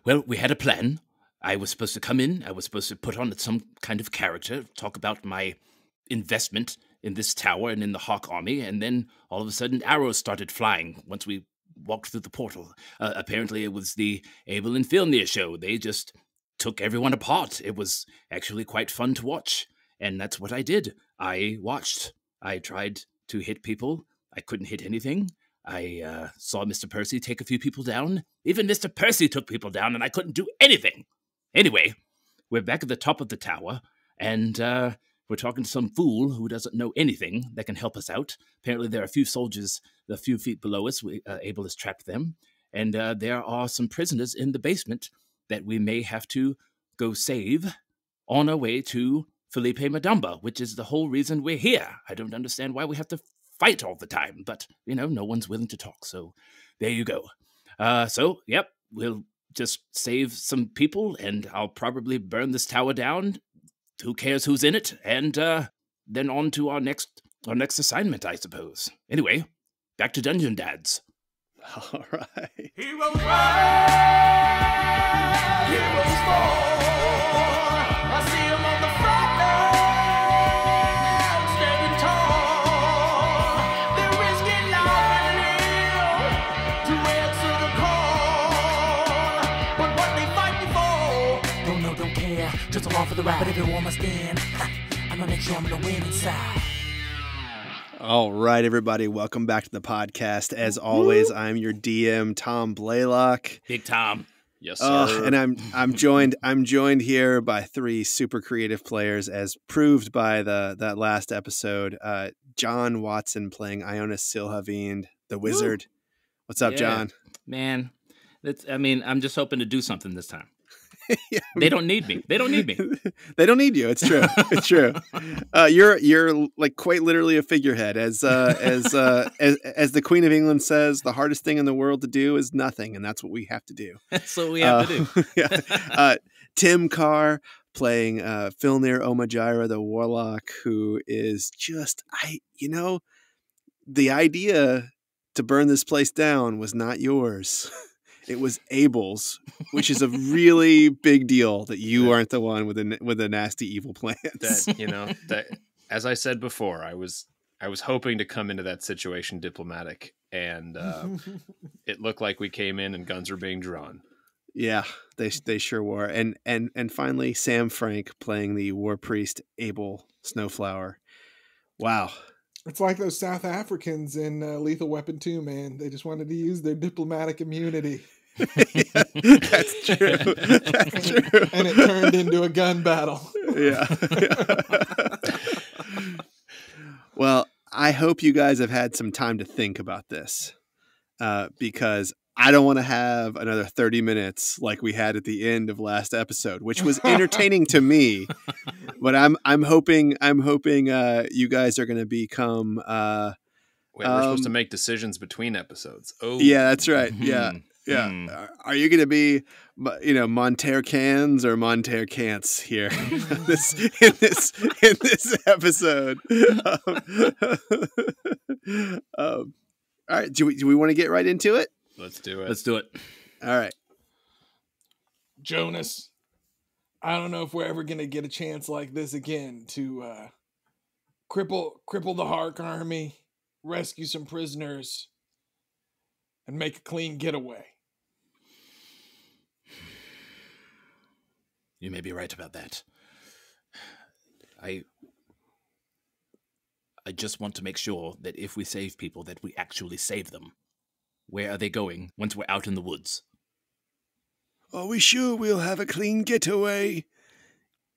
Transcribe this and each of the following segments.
Well, we had a plan. I was supposed to come in. I was supposed to put on some kind of character, talk about my investment in this tower and in the Hark Army, and then all of a sudden arrows started flying once we walked through the portal. Apparently it was the Abel and Filnyr show. They just took everyone apart. It was actually quite fun to watch, and that's what I did. I watched. I tried to hit people. I couldn't hit anything. I saw Mr. Percy take a few people down. Even Mr. Percy took people down, and I couldn't do anything. Anyway, we're back at the top of the tower, and we're talking to some fool who doesn't know anything that can help us out. Apparently there are a few soldiers a few feet below us. Abel has trapped them. And there are some prisoners in the basement that we may have to go save on our way to Felipe Madamba, which is the whole reason we're here. I don't understand why we have to fight all the time, but, no one's willing to talk, so there you go. Yep, we'll just save some people, and I'll probably burn this tower down. Who cares who's in it? And then on to our next assignment, I suppose. Anyway, back to Dungeon Dads. All right. Heroes rise, heroes fall. I see them on the front line, standing tall. They're risking life and limb to answer the call. But what they fighting for? Don't know, don't care. Just along for the ride, but everyone must in. I'm gonna make sure I'm gonna win inside. All right, everybody, welcome back to the podcast. As always, I'm your DM, Tom Blaylock. Big Tom. Yes, sir. And I'm joined here by three super creative players, as proved by that last episode. John Watson playing Ionus Silhavind, the wizard. What's up, John? Man, I'm just hoping to do something this time. Yeah, they don't need me. They don't need me. They don't need you. It's true. It's true. You're like quite literally a figurehead. As the Queen of England says, the hardest thing in the world to do is nothing, and that's what we have to do. That's what we have to do. Yeah. Tim Carr playing Filnyr Omajira, the warlock, who is just the idea to burn this place down was not yours. It was Abel's, which is a really big deal that you aren't the one with the nasty evil plans. That as I said before, I was hoping to come into that situation diplomatic, and it looked like we came in and guns were being drawn. Yeah, they sure were. And finally, Sam Frank playing the war priest Abel Snowflower. Wow. It's like those South Africans in Lethal Weapon 2, man. They just wanted to use their diplomatic immunity. Yeah, that's true. That's true. And it turned into a gun battle. Yeah. Well, I hope you guys have had some time to think about this, because I don't want to have another 30 minutes like we had at the end of last episode, which was entertaining to me. But I'm hoping you guys are going to become. Wait, we're supposed to make decisions between episodes. Oh, yeah, that's right. Yeah, yeah. Are you going to be, Monterre cans or Monterre cants here in this episode? All right. Do we want to get right into it? Let's do it. Let's do it. All right. Jonas, I don't know if we're ever going to get a chance like this again to cripple the Hark Army, rescue some prisoners, and make a clean getaway. You may be right about that. I just want to make sure that if we save people, that we actually save them. Where are they going once we're out in the woods? Are we sure we'll have a clean getaway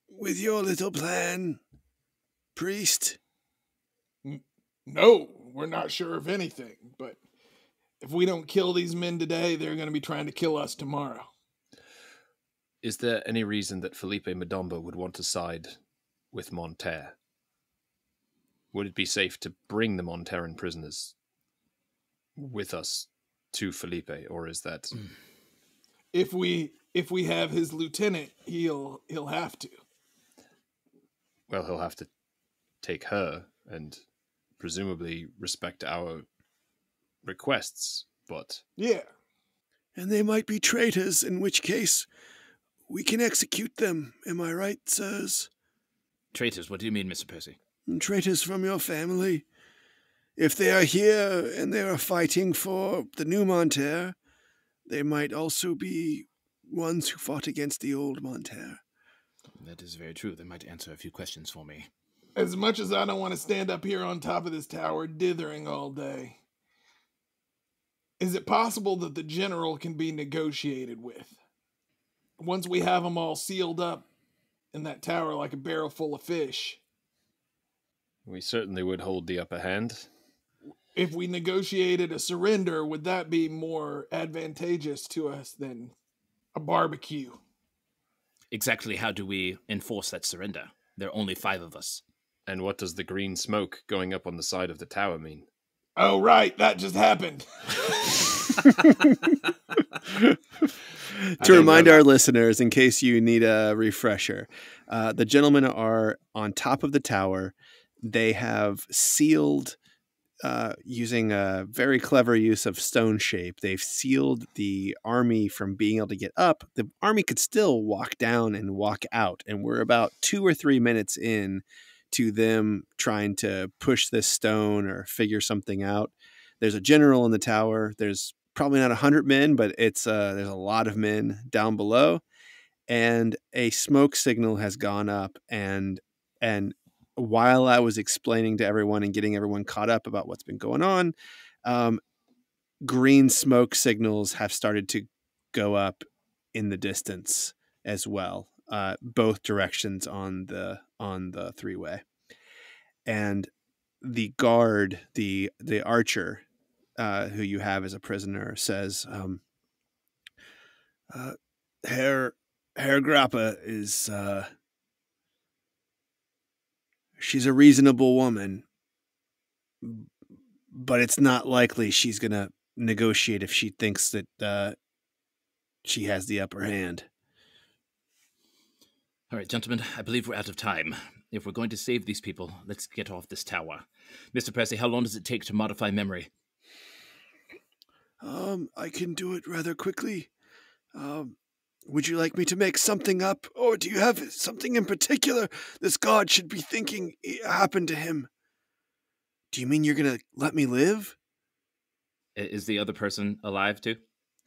with your little plan, priest? No, we're not sure of anything, but if we don't kill these men today, they're going to be trying to kill us tomorrow. Is there any reason that Felipe Madamba would want to side with Monterre? Would it be safe to bring the Monterran prisoners with us to Felipe, or is that... If we have his lieutenant, he'll have to. Well, he'll have to take her and presumably respect our requests, but... Yeah. And they might be traitors, in which case we can execute them. Am I right, sirs? Traitors, what do you mean, Mr. Percy? And traitors from your family. If they are here and they are fighting for the new Monterre, they might also be ones who fought against the old Monterre. That is very true. They might answer a few questions for me. As much as I don't want to stand up here on top of this tower dithering all day, is it possible that the general can be negotiated with? Once we have them all sealed up in that tower like a barrel full of fish, We certainly would hold the upper hand. if we negotiated a surrender, would that be more advantageous to us than a barbecue? Exactly how do we enforce that surrender? There are only 5 of us. And what does the green smoke going up on the side of the tower mean? Oh, right, that just happened. To remind our listeners, in case you need a refresher, the gentlemen are on top of the tower. They have sealed, using a very clever use of stone shape, they've sealed the army from being able to get up. The army could still walk down and walk out, and we're about 2 or 3 minutes in to them trying to push this stone or figure something out. There's a general in the tower. There's probably not 100 men, but there's a lot of men down below, and a smoke signal has gone up. And while I was explaining to everyone and getting everyone caught up about what's been going on, green smoke signals have started to go up in the distance as well, both directions on the 3-way. And the guard, the archer, who you have as a prisoner, says, Herr Grappa is, she's a reasonable woman, but it's not likely she's going to negotiate if she thinks that she has the upper hand. All right, gentlemen, I believe we're out of time. If we're going to save these people, let's get off this tower. Mr. Percy, how long does it take to modify memory? I can do it rather quickly. Would you like me to make something up, or do you have something in particular this god should be thinking happened to him? Do you mean you're going to let me live? Is the other person alive too?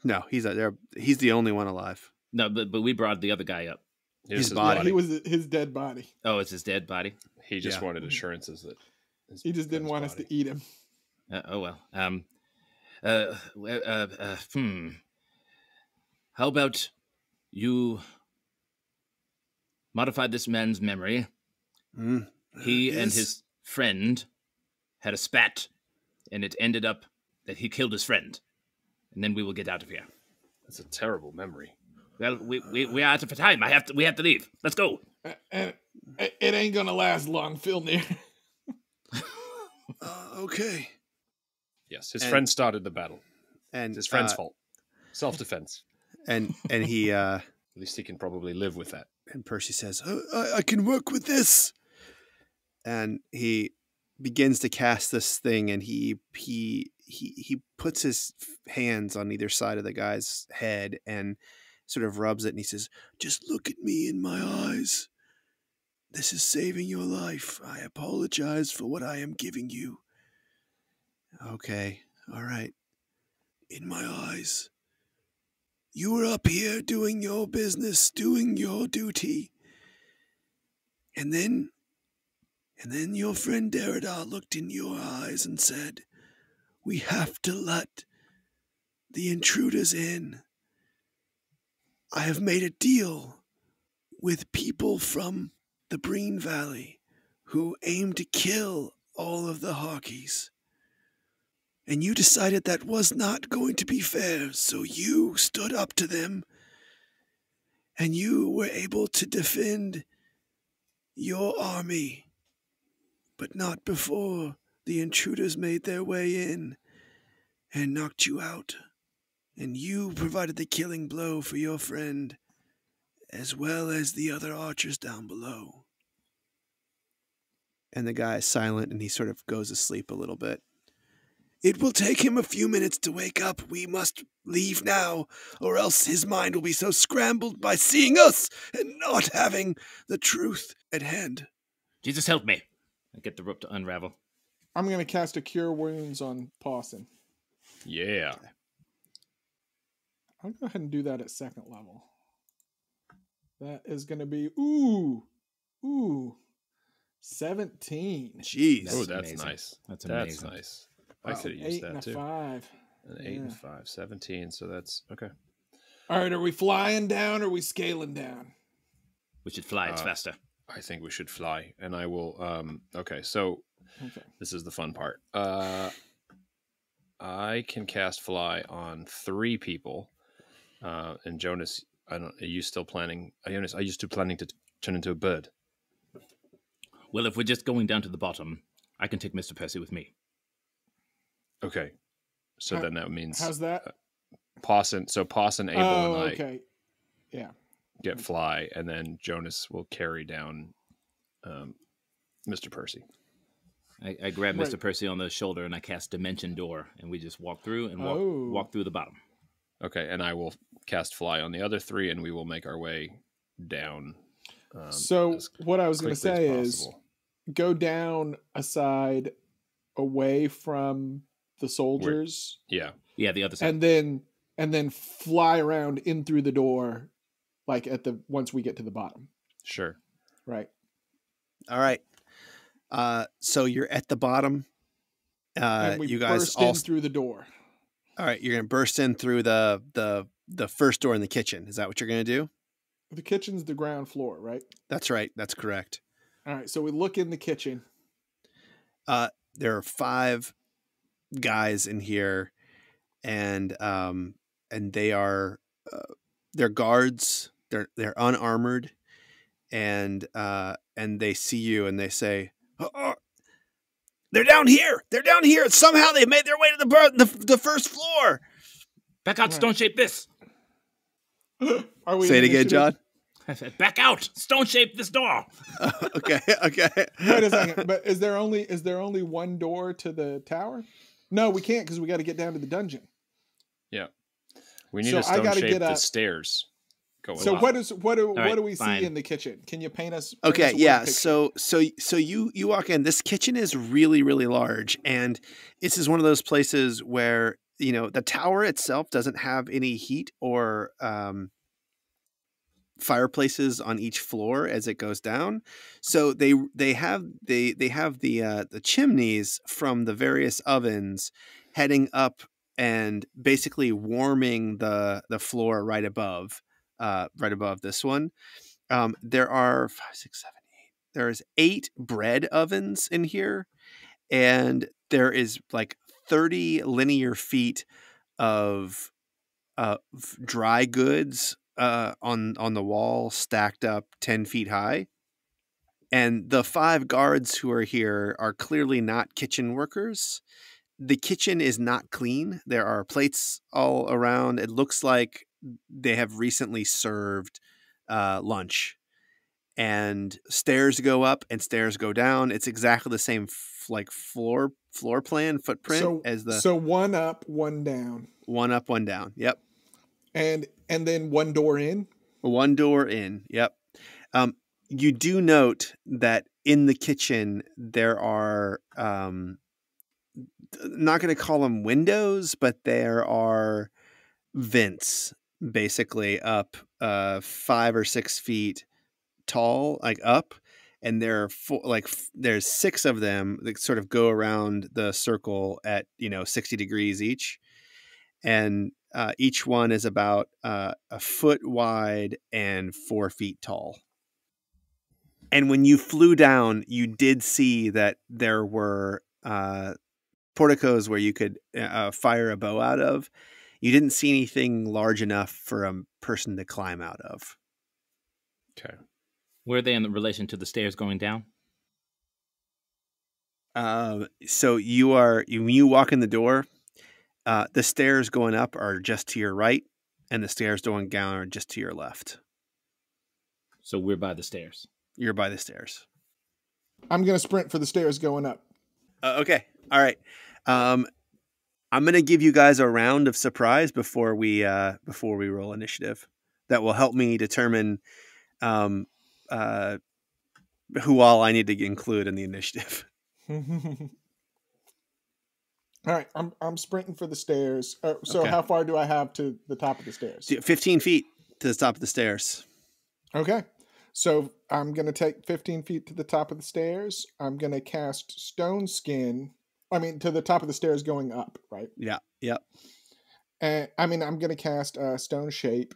No, he's the only one alive. No, but we brought the other guy up. His Yeah, body. he was his dead body. Oh, it's his dead body? He just Yeah. wanted assurances that He just didn't want us to eat him. Oh, well. How about you modify this man's memory? He and his friend had a spat, and it ended up that he killed his friend. And then we will get out of here. That's a terrible memory. Well, we are out of time. We have to leave. Let's go. And it ain't gonna last long, Filnyr. Okay. Yes, his friend started the battle. And It's his friend's fault. Self-defense. And he At least he can probably live with that. and Percy says, I can work with this. And he begins to cast this thing, and he puts his hands on either side of the guy's head and sort of rubs it, and he says, just look at me in my eyes. This is saving your life. I apologize for what I am giving you. Okay, all right. In my eyes. You were up here doing your business, doing your duty. And then your friend Derrida looked in your eyes and said, we have to let the intruders in. I have made a deal with people from the Breen Valley who aim to kill all of the Harkies. And you decided that was not going to be fair, so you stood up to them, and you were able to defend your army, but not before the intruders made their way in and knocked you out. And you provided the killing blow for your friend, as well as the other archers down below. And the guy is silent, and he sort of goes asleep a little bit. It will take him a few minutes to wake up. We must leave now, or else his mind will be so scrambled by seeing us and not having the truth at hand. Jesus, help me. I get the rope to unravel. I'm going to cast a Cure Wounds on Pawson. Yeah. I'll go ahead and do that at second level. That is going to be, 17. Jeez. Oh, that's amazing. nice. That's That's amazing. nice. I Wow, could have 8 used and that a too. 5. An 8 and Yeah. 5, 17. So that's okay. All right, are we flying down or are we scaling down? We should fly. It's faster. I think we should fly, and I will. Okay, so Okay. this is the fun part. I can cast fly on 3 people, and Jonas. Are you still planning? Ionus, are you still planning to turn into a bird? Well, if we're just going down to the bottom, I can take Mr. Percy with me. Okay, so How- then that means How's that? Pawson. So Pawson, Abel, and I okay. Yeah. get fly, and then Jonas will carry down Mr. Percy. I grab Right. Mr. Percy on the shoulder and I cast Dimension Door, and we just walk through and Oh. walk through the bottom. Okay, and I will cast fly on the other 3, and we will make our way down. So as what I was going to quickly say as is possible. go down a side away from the soldiers Yeah. Yeah, the other side. and then fly around in through the door like once we get to the bottom, Sure. right? All right. So you're at the bottom. And we You guys burst all. in through the door. All right. You're gonna burst in through the first door in the kitchen. Is that what you're gonna do? The kitchen's the ground floor, right? That's right. That's correct. All right, so we look in the kitchen. There are 5 guys in here, and they are they're guards. They're unarmored, and they see you and they say, "Oh, they're down here. They're down here. Somehow they've made their way to the first floor." Back out, Stone Shape this. Are we Say in it again, initiative? John. I said, back out, Stone Shape this door. Okay. Okay. Wait a second. But is there only one door to the tower? No, we can't because we got to get down to the dungeon. Yeah. We need So a I stone gotta shape get the up. stairs going So up. what do right, we fine. see in the kitchen? Can you paint us? Okay, a word yeah. picture? So you walk in. This kitchen is really, really large, and this is one of those places where the tower itself doesn't have any heat or fireplaces on each floor as it goes down. So they have the chimneys from the various ovens heading up and basically warming the floor right above this one. There are 5, 6, 7, 8. There's 8 bread ovens in here, and there is like 30 linear feet of dry goods on the wall, stacked up 10 feet high. And the 5 guards who are here are clearly not kitchen workers. The kitchen is not clean. There are plates all around. It looks like they have recently served lunch. And stairs go up and stairs go down. It's exactly the same floor plan footprint as the so one up, one down, one up, one down. Yep. and then one door in. One door in. Yep. You do note that in the kitchen there are not going to call them windows, but there are vents basically up 5 or 6 feet tall, like up, and there's 6 of them that sort of go around the circle at 60 degrees each, and each one is about a foot wide and 4 feet tall. And when you flew down, you did see that there were porticos where you could fire a bow out of. You didn't see anything large enough for a person to climb out of. Okay. Where are they in relation to the stairs going down? So you walk in the door, the stairs going up are just to your right, and the stairs going down are just to your left. So we're by the stairs. You're by the stairs. I'm gonna sprint for the stairs going up. Okay. All right. I'm going to give you guys a round of surprise before we roll initiative. That will help me determine who all I need to include in the initiative. All right, I'm sprinting for the stairs. So Okay. how far do I have to the top of the stairs? 15 feet to the top of the stairs. Okay. So I'm going to take 15 feet to the top of the stairs. I'm going to cast Stone Skin. I mean, to the top of the stairs going up, right? Yeah. Yep. And I'm going to cast Stone Shape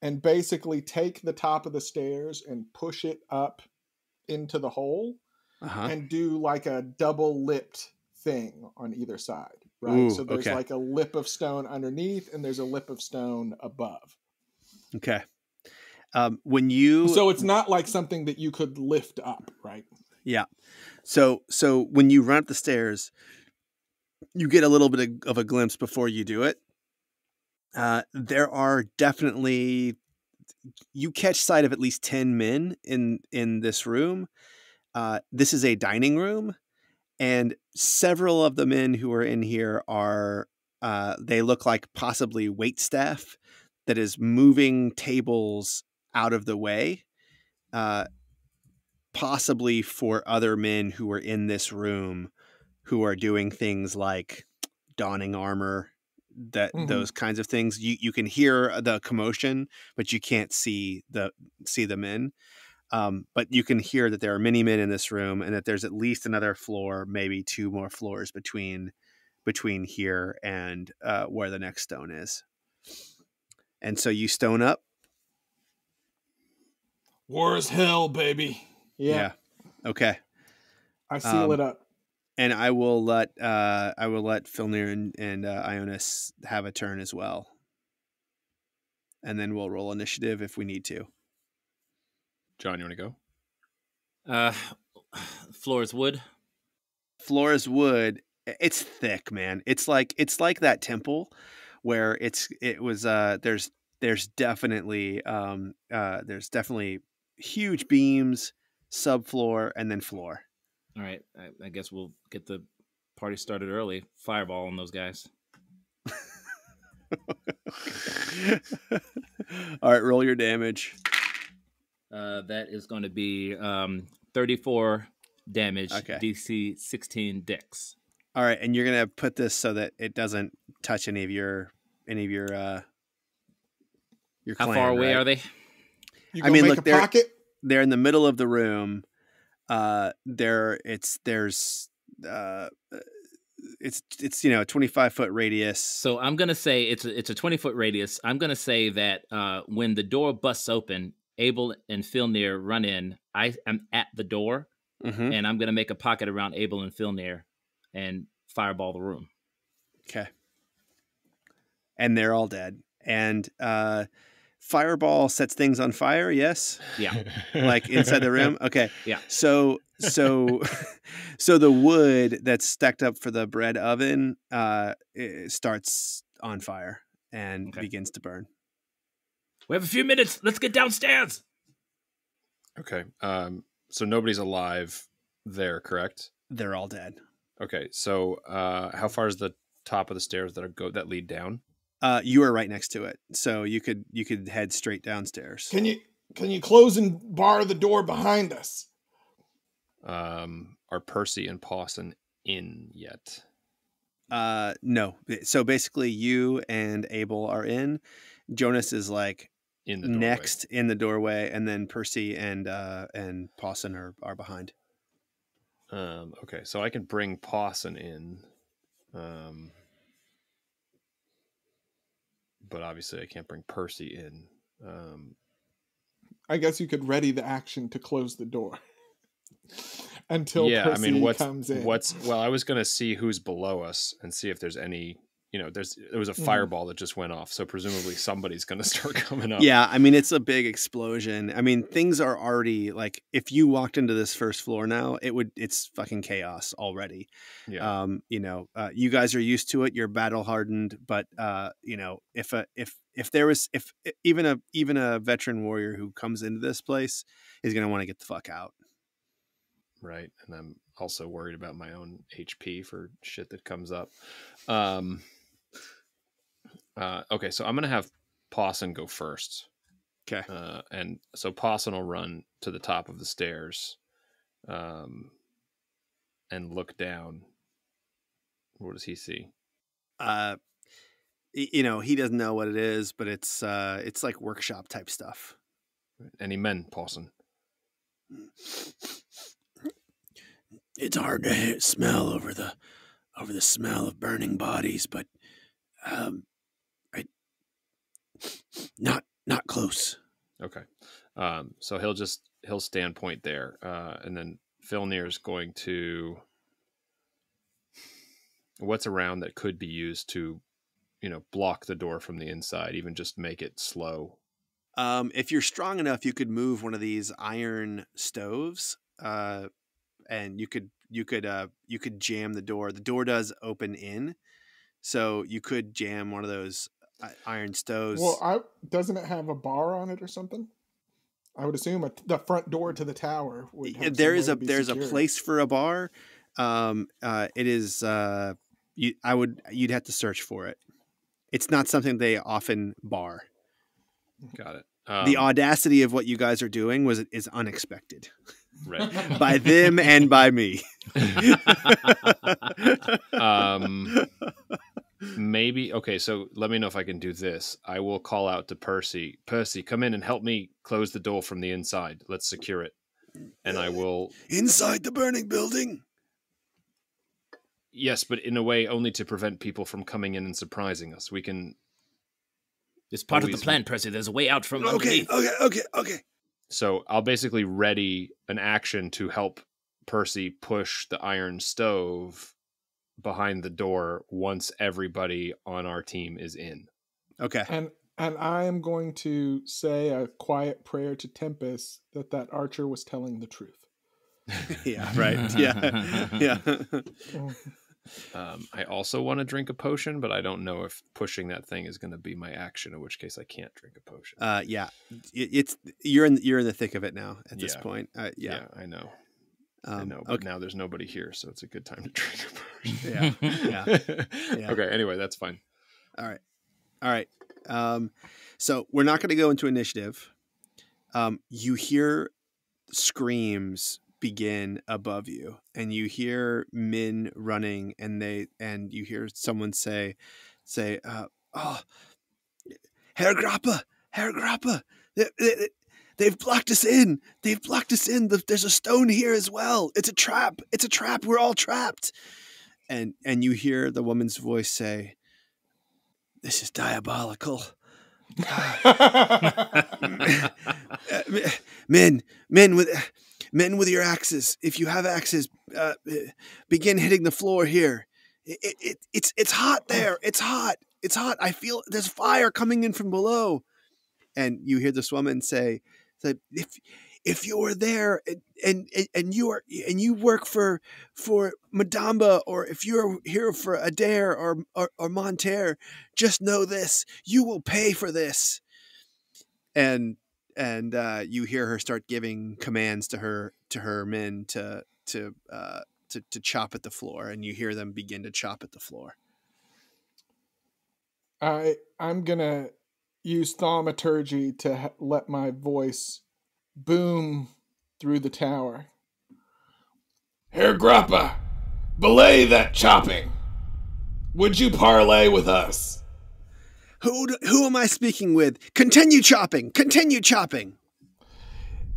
and basically take the top of the stairs and push it up into the hole and do like a double lipped thing on either side, right? Ooh, so there's okay. like a lip of stone underneath and there's a lip of stone above. Okay. When you So it's not like something that you could lift up, right? Yeah. So when you run up the stairs, you get a little bit of a glimpse before you do it. There are definitely, you catch sight of at least 10 men in this room. This is a dining room, and several of the men who are in here are, they look like possibly wait staff that is moving tables out of the way, possibly for other men who are in this room who are doing things like donning armor, those kinds of things. You can hear the commotion, but you can't see the men. But you can hear that there are many men in this room, and that there's at least another floor, maybe 2 more floors between here and where the next stone is. And so you stone up. War is hell, baby. Yeah. Okay. I seal it up. And I will let Filnyr and Ionus have a turn as well. And then we'll roll initiative if we need to. John, you want to go? Floor is wood. Floor is wood. It's thick, man. It's like that temple where there's definitely huge beams, subfloor, and then floor. All right, I guess we'll get the party started early. Fireball on those guys. All right, roll your damage. That is going to be 34 damage. Okay. DC 16 dex. All right, and you're gonna put this so that it doesn't touch any of your How clan, far away right? are they? You gonna make a pocket? They're in the middle of the room. It's a 25-foot radius. So I'm gonna say it's a 20-foot radius. I'm gonna say that when the door busts open, Abel and Filnyr run in. I am at the door, and I'm gonna make a pocket around Abel and Filnyr, and fireball the room. Okay. And they're all dead. And fireball sets things on fire. Yes. Yeah. Like inside the room. Okay. Yeah. So the wood that's stacked up for the bread oven it starts on fire and begins to burn. We have a few minutes. Let's get downstairs. Okay. So nobody's alive there, correct? They're all dead. Okay. So how far is the top of the stairs that lead down? You are right next to it, so you could head straight downstairs. Can you close and bar the door behind us? Are Percy and Pawson in yet? No. So basically, you and Abel are in. Jonas is like In the doorway. next in the doorway, and then Percy and Pawson are behind. Okay, so I can bring Pawson in. But obviously I can't bring Percy in. I guess you could ready the action to close the door until Percy comes in. I was going to see who's below us and see if there's any, there was a fireball that just went off. So presumably somebody's going to start coming up. Yeah. I mean, it's a big explosion. I mean, things are already like, if you walked into this first floor now, it's fucking chaos already. Yeah. You guys are used to it. You're battle hardened, but if even a veteran warrior who comes into this place is going to want to get the fuck out. Right. And I'm also worried about my own HP for shit that comes up. Okay, so I'm going to have Pawson go first. Okay. And so Pawson will run to the top of the stairs and look down. What does he see? You know, he doesn't know what it is, but it's like workshop type stuff. Any men, Pawson? It's hard to smell over the smell of burning bodies, but not close. Okay. So he'll stand point there. And then Filnyr is going to, what's around that could be used to, block the door from the inside, even just make it slow. If you're strong enough, you could move one of these iron stoves, and you could jam the door. The door does open in, so you could jam one of those iron stoves. Well, doesn't it have a bar on it or something? I would assume the front door to the tower would have there's a secured. place for a bar. It is you'd have to search for it. It's not something they often bar. Got it. The audacity of what you guys are doing is unexpected. Right. By them and by me. Maybe. Okay. So let me know if I can do this. I will call out to Percy. Percy, come in and help me close the door from the inside. Let's secure it. And I will. Inside the burning building. Yes, but in a way only to prevent people from coming in and surprising us. We can. It's part of the plan, Percy. There's a way out from underneath. Okay. So I'll basically ready an action to help Percy push the iron stove behind the door once everybody on our team is in. Okay. And I am going to say a quiet prayer to Tempest that archer was telling the truth. Yeah, right. Yeah. I also want to drink a potion, but I don't know if pushing that thing is going to be my action, in which case I can't drink a potion. Yeah. You're in the thick of it now at this point. Yeah, I know. I know, but now there's nobody here, so it's a good time to drink a potion. Yeah. Okay, anyway, that's fine. All right. So we're not going to go into initiative. You hear screams begin above you, and you hear men running, and you hear someone say, "Oh, Herr Grappa, they've blocked us in. There's a stone here as well. It's a trap. We're all trapped." And you hear the woman's voice say, "This is diabolical. Men with your axes. If you have axes, begin hitting the floor here. It's hot there. It's hot. I feel there's fire coming in from below." And you hear this woman say, if you were there and you work for Madamba, or if you're here for Adair or Monterre, just know this: you will pay for this. And you hear her start giving commands to her men to chop at the floor, and you hear them begin to chop at the floor. I'm gonna use thaumaturgy to let my voice boom through the tower. Herr Grappa, belay that chopping. Would you parley with us? Who am I speaking with? Continue chopping.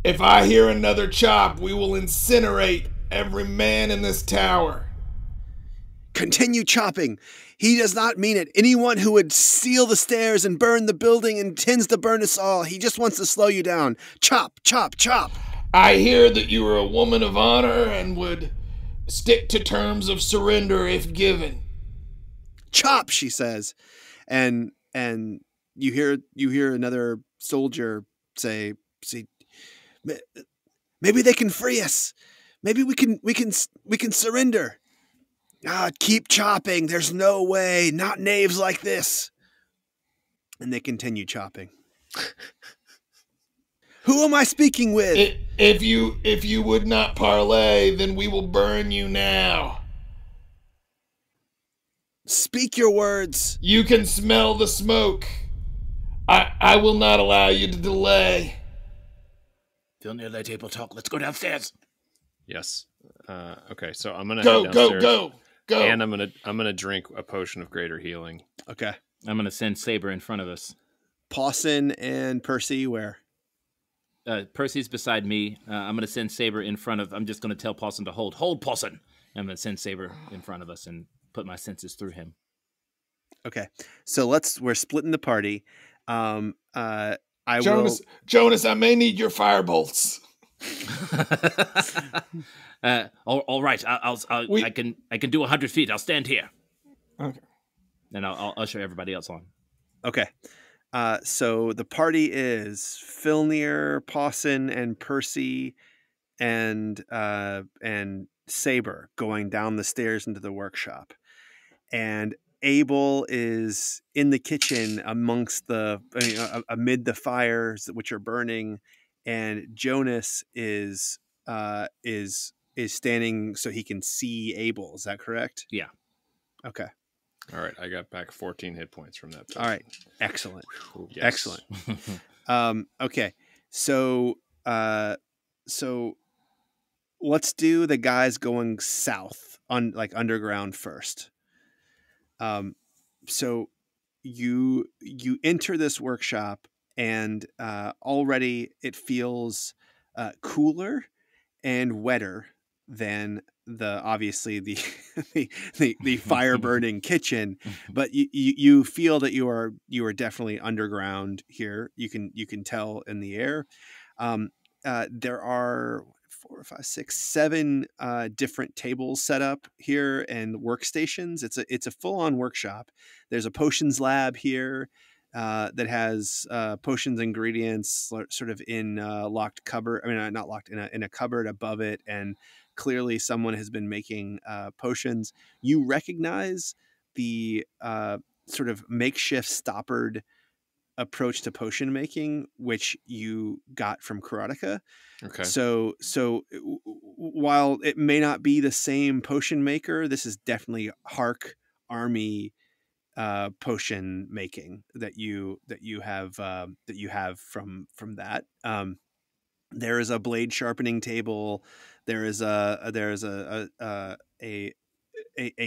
If I hear another chop, we will incinerate every man in this tower. Continue chopping. He does not mean it. Anyone who would steal the stairs and burn the building intends to burn us all. He just wants to slow you down. Chop. I hear that you are a woman of honor and would stick to terms of surrender if given. Chop, she says. And you hear another soldier say, maybe they can free us. Maybe we can surrender. Keep chopping. There's no way. Not knaves like this. And they continue chopping. Who am I speaking with? If you would not parlay, then we will burn you now. Speak your words. You can smell the smoke. I will not allow you to delay. Filnyr, let Abel talk. Let's go downstairs. Yes. Okay, so I'm gonna Go, head go, downstairs, go. and I'm gonna drink a potion of greater healing. Okay. I'm gonna send Saber in front of us. Pawson and Percy, where? Percy's beside me. I'm gonna send Saber in front of. I'm just gonna tell Pawson to hold. Hold, Pawson. I'm gonna send Saber in front of us and put my senses through him. Okay. So we're splitting the party. Jonas, I may need your fire bolts. All right. I can do 100 feet. I'll stand here. Okay. And I'll usher everybody else on. Okay. So the party is Filnyr, Pawson, and Percy, and Saber going down the stairs into the workshop, and Abel is in the kitchen amid the fires which are burning, and Jonas is standing so he can see Abel. Is that correct? Yeah. Okay. All right, I got back 14 hit points from that. All right. Excellent. Yes. Excellent. Okay. So let's do the guys going south on underground first. So you enter this workshop, and already it feels cooler and wetter than obviously the fire burning kitchen, but you feel that you are definitely underground here. You can tell in the air. There are 4, 5, 6, 7 different tables set up here and workstations. It's a full-on workshop. There's a potions lab here that has potions ingredients sort of in locked cupboard. I mean, not locked, in a cupboard above it, and clearly someone has been making potions. You recognize the sort of makeshift stoppered approach to potion making, which you got from Karateka. Okay. So while it may not be the same potion maker, this is definitely Hark Army potion making that you have from that. There is a blade sharpening table. There is a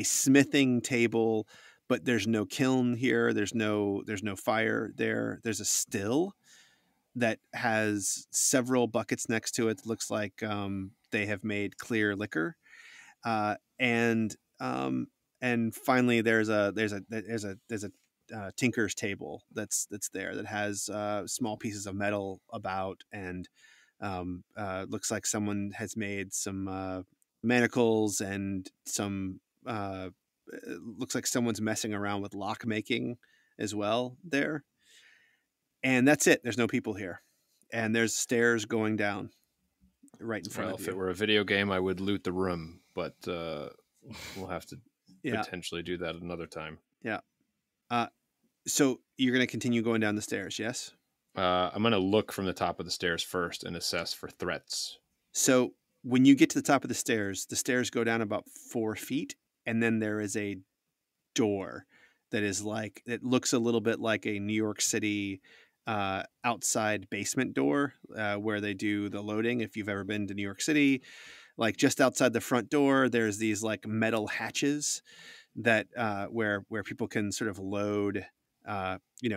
smithing table, but there's no kiln here. There's no fire there. There's a still that has several buckets next to it. It looks like they have made clear liquor, and finally there's a tinker's table that's there that has small pieces of metal about, and looks like someone has made some manacles and some looks like someone's messing around with lock making as well there. And that's it. There's no people here. And there's stairs going down right in front of you. If it were a video game, I would loot the room, but we'll have to potentially do that another time. Yeah. So you're going to continue going down the stairs, yes? I'm going to look from the top of the stairs first and assess for threats. So when you get to the top of the stairs go down about 4 feet, and then there is a door that is it looks a little bit like a New York City outside basement door where they do the loading. If you've ever been to New York City, just outside the front door, there's these metal hatches that where people can sort of load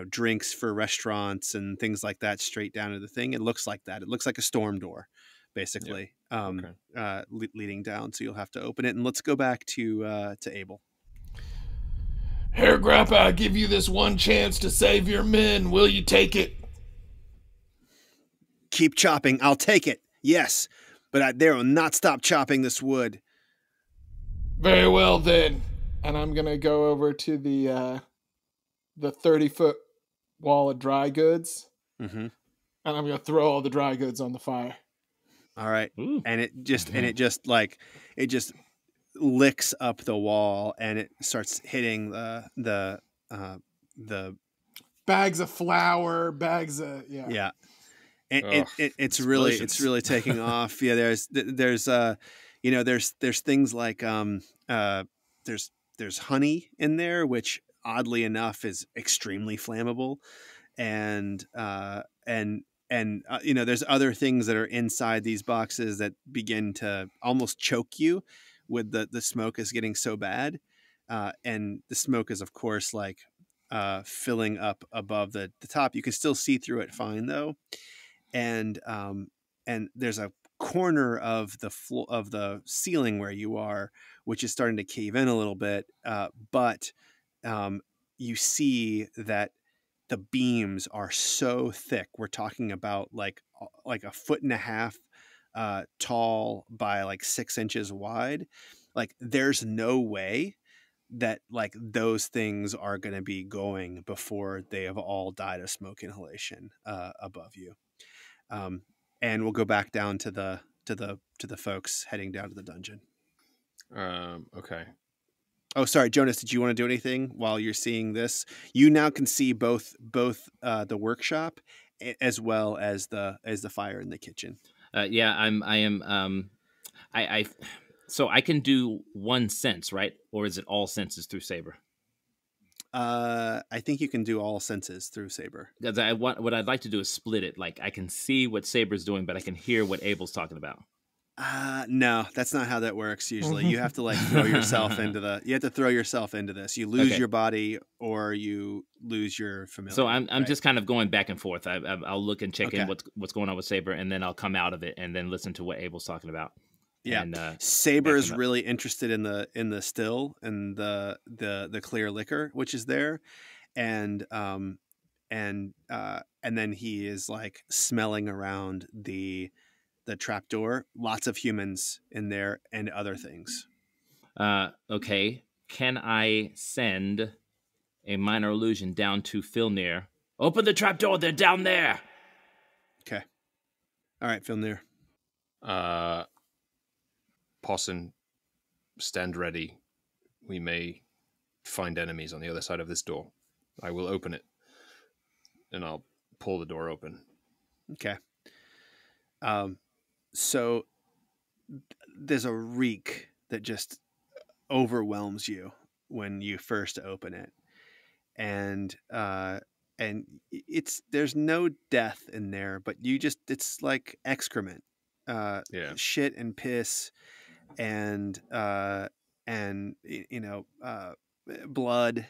drinks for restaurants and things like that straight down to the thing. It looks like that. It looks like a storm door, basically, leading down. So you'll have to open it. And let's go back to Abel. Herr Grappa, I give you this one chance to save your men. Will you take it? Keep chopping. I'll take it. Yes. But they will not stop chopping this wood. Very well, then. And I'm going to go over to the 30-foot wall of dry goods. Mm-hmm. And I'm going to throw all the dry goods on the fire. All right. Ooh. And it just licks up the wall, and it starts hitting the bags of flour, bags of yeah. It's explosions. really taking off. Yeah, there's things like there's honey in there, which oddly enough is extremely flammable, and there's other things that are inside these boxes that begin to almost choke you with the smoke is getting so bad, and the smoke is of course like filling up above the top. You can still see through it fine though, and there's a corner of the floor of the ceiling where you are, which is starting to cave in a little bit, but you see that the beams are so thick. We're talking about like a foot and a half tall by like 6 inches wide. Like there's no way that like those things are going to be going before they have all died of smoke inhalation above you. And we'll go back down to the folks heading down to the dungeon. Okay. Oh, sorry, Jonas. Did you want to do anything while you're seeing this? You now can see both the workshop as well as the fire in the kitchen. Yeah, I am. So I can do one sense, right? Or is it all senses through Saber? I think you can do all senses through Saber. Because what I'd like to do is split it. Like I can see what Saber's doing, but I can hear what Abel's talking about. No, that's not how that works. Usually, you have to like throw yourself into You have to throw yourself into this. You lose your body, or you lose your familiar. So I'm just kind of going back and forth. I'll look and check in what's going on with Saber, and then I'll come out of it and then listen to what Abel's talking about. Yeah, and, Saber is really interested in the still and the clear liquor which is there, and then he is like smelling around the trapdoor. Lots of humans in there and other things. Okay, can I send a minor illusion down to Filnyr? Open the trapdoor. They're down there. Okay. All right, Filnyr. Posson, stand ready. We may find enemies on the other side of this door. I will open it, and I'll pull the door open. Okay. So there's a reek that just overwhelms you when you first open it, and there's no death in there, but it's like excrement, shit and piss. And blood,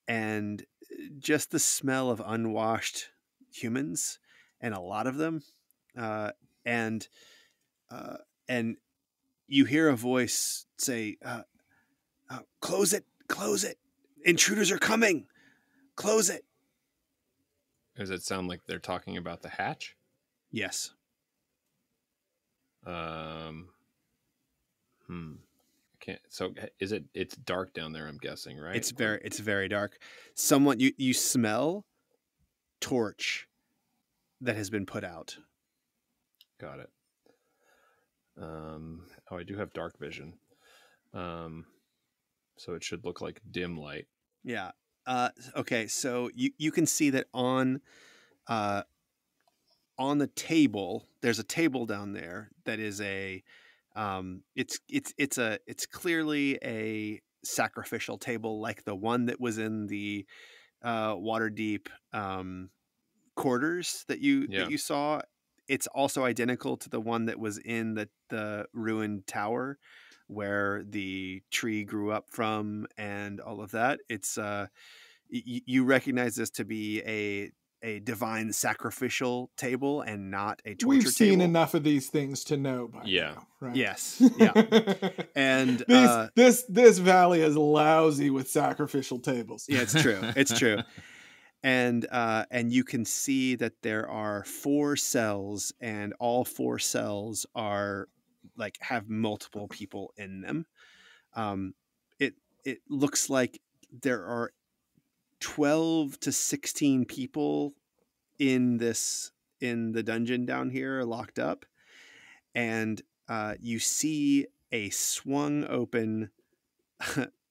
and just the smell of unwashed humans, and a lot of them, and you hear a voice say, close it, intruders are coming, close it. Does it sound like they're talking about the hatch? Yes. So it's dark down there, I'm guessing, right? It's very dark. Someone you smell torch that has been put out. Got it. I do have dark vision. So it should look like dim light. Yeah. Okay, so you can see that on the table, there's a table down there that is it's clearly a sacrificial table, like the one that was in the Waterdeep quarters that you saw. It's also identical to the one that was in the ruined tower where the tree grew up from and all of that. It's you recognize this to be a divine sacrificial table and not a torture table. We've seen enough of these things to know by now, right? Yes. Yeah. And this valley is lousy with sacrificial tables. Yeah, it's true. It's true. And you can see that there are 4 cells, and all 4 cells are like have multiple people in them. It looks like there are 12 to 16 people in the dungeon down here locked up, and you see a swung open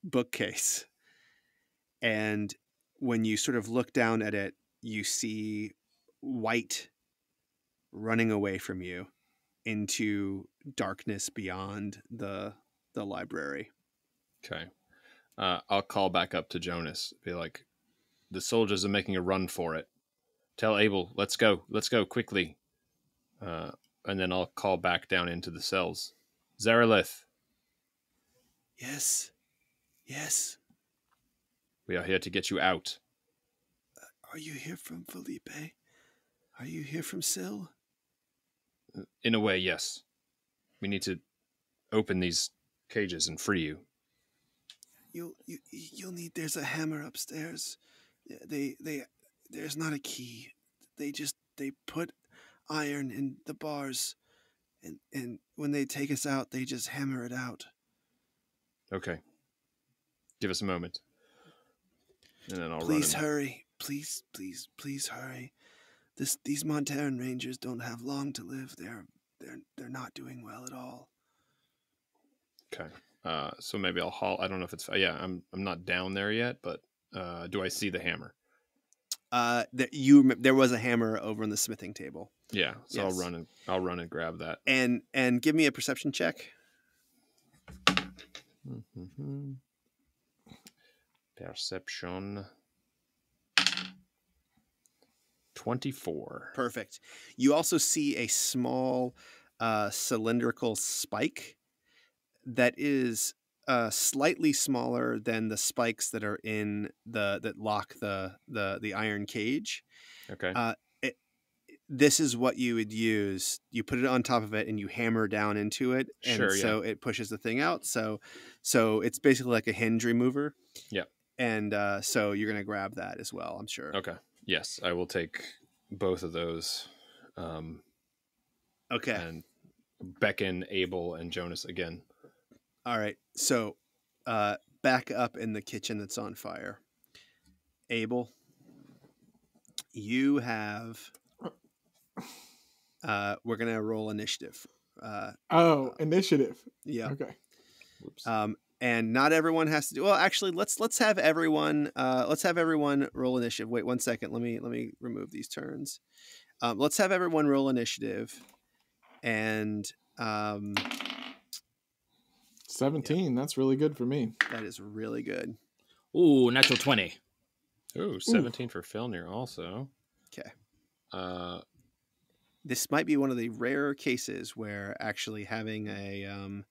bookcase, and when you sort of look down at it, you see white running away from you into darkness beyond the library. Okay. I'll call back up to Jonas. Be like, the soldiers are making a run for it. Tell Abel, let's go quickly. And then I'll call back down into the cells. Zarelith, Yes. we are here to get you out. Are you here from Felipe? Are you here from Syl? In a way, yes. We need to open these cages and free you. You'll need. There's a hammer upstairs. There's not a key. They put iron in the bars, and when they take us out, they just hammer it out. Okay. Give us a moment. And then I'll Please run. hurry. Please hurry. These Monteran Rangers don't have long to live. They're not doing well at all. Okay. So maybe I'll haul. I don't know if it's. Yeah, I'm not down there yet, but do I see the hammer? There was a hammer over on the smithing table. Yeah. So Yes. I'll run and grab that. And give me a perception check. Mm-hmm. Perception. 24. Perfect. You also see a small cylindrical spike that is slightly smaller than the spikes that are in that lock the iron cage. Okay. This is what you would use. You put it on top of it and you hammer down into it, and Sure, so it pushes the thing out. So it's basically like a hinge remover. Yep. And so you're gonna grab that as well, I'm sure. Okay. Yes, I will take both of those. Okay. And beckon Abel and Jonas again. All right. So back up in the kitchen that's on fire. Abel, you have. We're gonna roll initiative. Initiative. Yeah. Okay. Whoops. And not everyone has to do. Well, actually, let's have everyone. Let's have everyone roll initiative. Wait 1 second. Let me remove these turns. Let's have everyone roll initiative. And 17. That's really good for me. that is really good. Ooh, natural 20. Ooh, 17 for Filnyr also. Okay. This Might be one of the rare cases where actually having a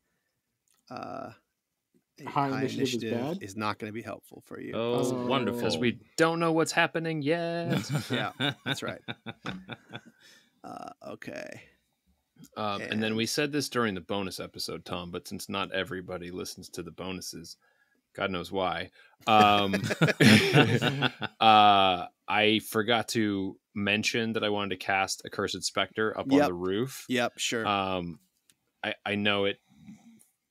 High initiative is bad? is not going to be helpful for you. Oh, Oh. wonderful. because we don't know what's happening yet. Yeah, that's right. Okay. And then we said this during the bonus episode, Tom, but since not everybody listens to the bonuses, God knows why. I forgot to mention that I wanted to cast Accursed Spectre up on Yep. the roof. Yep. Sure. I know it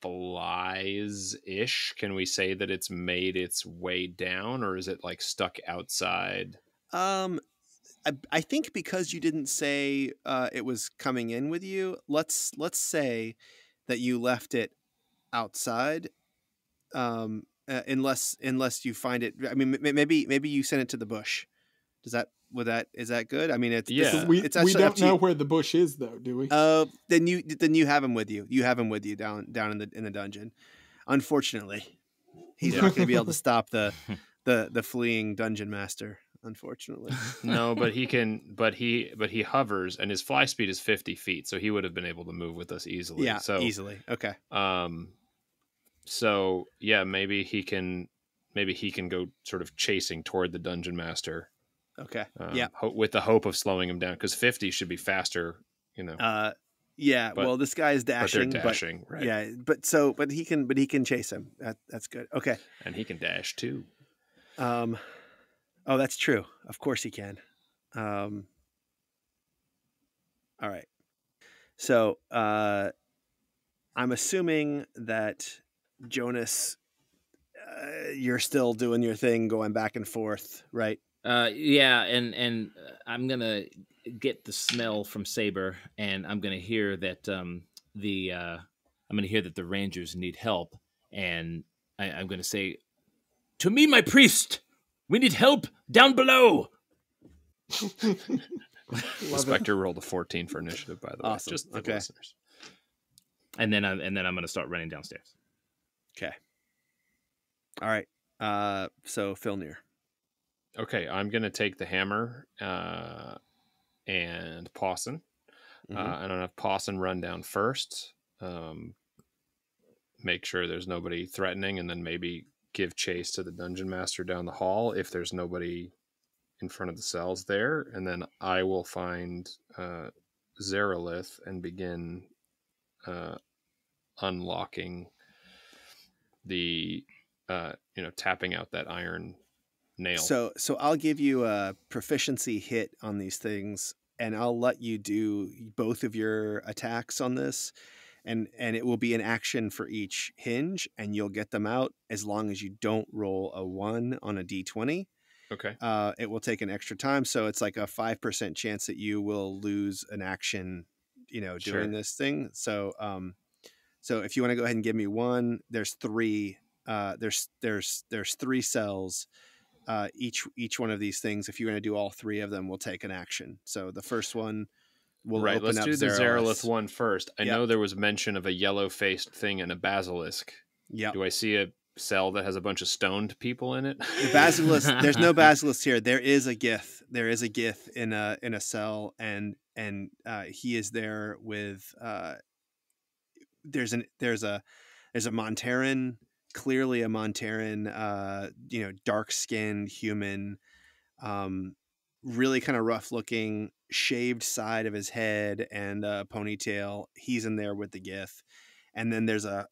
flies-ish. Can we say that it's made its way down, or is it like stuck outside? I think because you didn't say it was coming in with you, let's say that you left it outside. Unless you find it. I mean, maybe you send it to the bush. Is that good? I mean, it's Yeah. We it's actually up don't to you. know where the bush is, though, do we? Then you have him with you. You have him with you down in the dungeon. Unfortunately, he's not going to be able to stop the fleeing dungeon master. Unfortunately, No, but he can. But he hovers, and his fly speed is 50 feet, so he would have been able to move with us easily. yeah, So easily. Okay. So yeah, maybe he can go sort of chasing toward the dungeon master. Okay. Yeah. With the hope of slowing him down, because 50 should be faster. Yeah. but- Well, this guy is But dashing. they're dashing, right? Yeah. But he can chase him. That's good. Okay. And he can dash too. Oh, that's true. Of course he can. All right. So, I'm assuming that Jonas, you're still doing your thing, going back and forth, right? Yeah, and I'm gonna get the smell from Saber, and I'm gonna hear that the Rangers need help, and I'm gonna say, "To me, my priest, we need help down below." The Love it. Spectre rolled a 14 for initiative, by the way. Awesome. Just for Okay. the listeners. And then I'm going to start running downstairs. Okay. All right. So Filnyr. Okay, I'm going to take the hammer and Pawson. Mhm. And I'm going to have Pawson run down first. Make sure there's nobody threatening, and then maybe give chase to the dungeon master down the hall if there's nobody in front of the cells there. And then I will find Zarelith and begin unlocking the, tapping out that iron nail. So I'll give you a proficiency hit on these things, and I'll let you do both of your attacks on this, and it will be an action for each hinge, and you'll get them out as long as you don't roll a 1 on a d20. Okay. It will take an extra time, so it's like a 5% chance that you will lose an action, doing Sure. this thing. So so if you want to go ahead and give me 1, there's 3. There's 3 cells. Each one of these things, if you're going to do all 3 of them, will take an action. So the first one will Right, open let's up do the Zarelith one first. I Yep. know there was mention of a yellow-faced thing and a basilisk. Yeah, Do I see a cell that has a bunch of stoned people in it? the basilisk. There's no basilisk here. There is a Gith. There is a Gith in a cell, and he is there with. There's a Monteran, clearly a Monteran. Dark-skinned human. Really kind of rough looking, shaved side of his head and a ponytail. He's in there with the Gith. And then there's a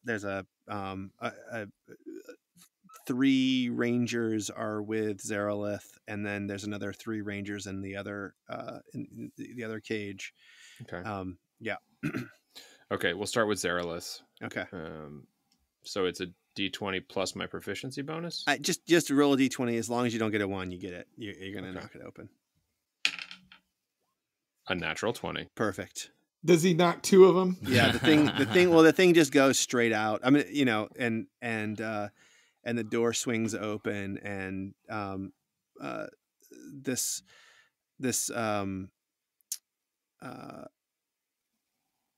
3 rangers are with Zarelith, and then there's another 3 rangers in the other in the other cage. Okay. Yeah. Okay, we'll start with Zarelith. Okay. So it's a D20 plus my proficiency bonus? Just roll a d20. As long as you don't get a 1, you get it. You're gonna Okay. knock it open. A natural 20. Perfect. Does he knock 2 of them? Yeah, the thing just goes straight out. I mean, and the door swings open, and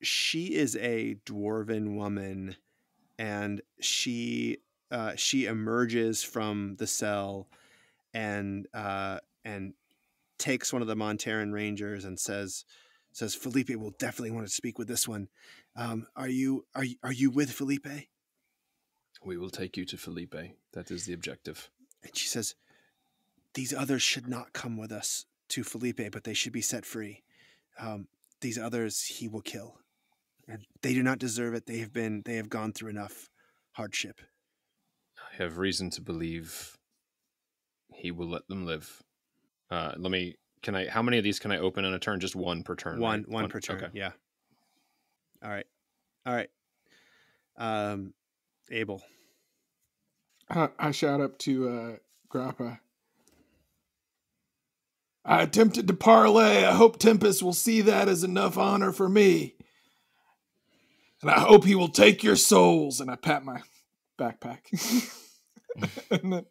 she is a dwarven woman, and she emerges from the cell and takes one of the Monteran Rangers and says, Felipe will definitely want to speak with this one. Are you with Felipe? We will take you to Felipe. That is the objective. And she says, these others should not come with us to Felipe, but they should be set free. These others he will kill. And they do not deserve it. They have gone through enough hardship. I have reason to believe he will let them live. How many of these can I open in a turn? Just 1 per turn. One right? per turn. Okay. Yeah. All right. Abel. I shout up to Grappa. I attempted to parlay. I hope Tempest will see that as enough honor for me. And I hope he will take your souls. And I pat my backpack. and then,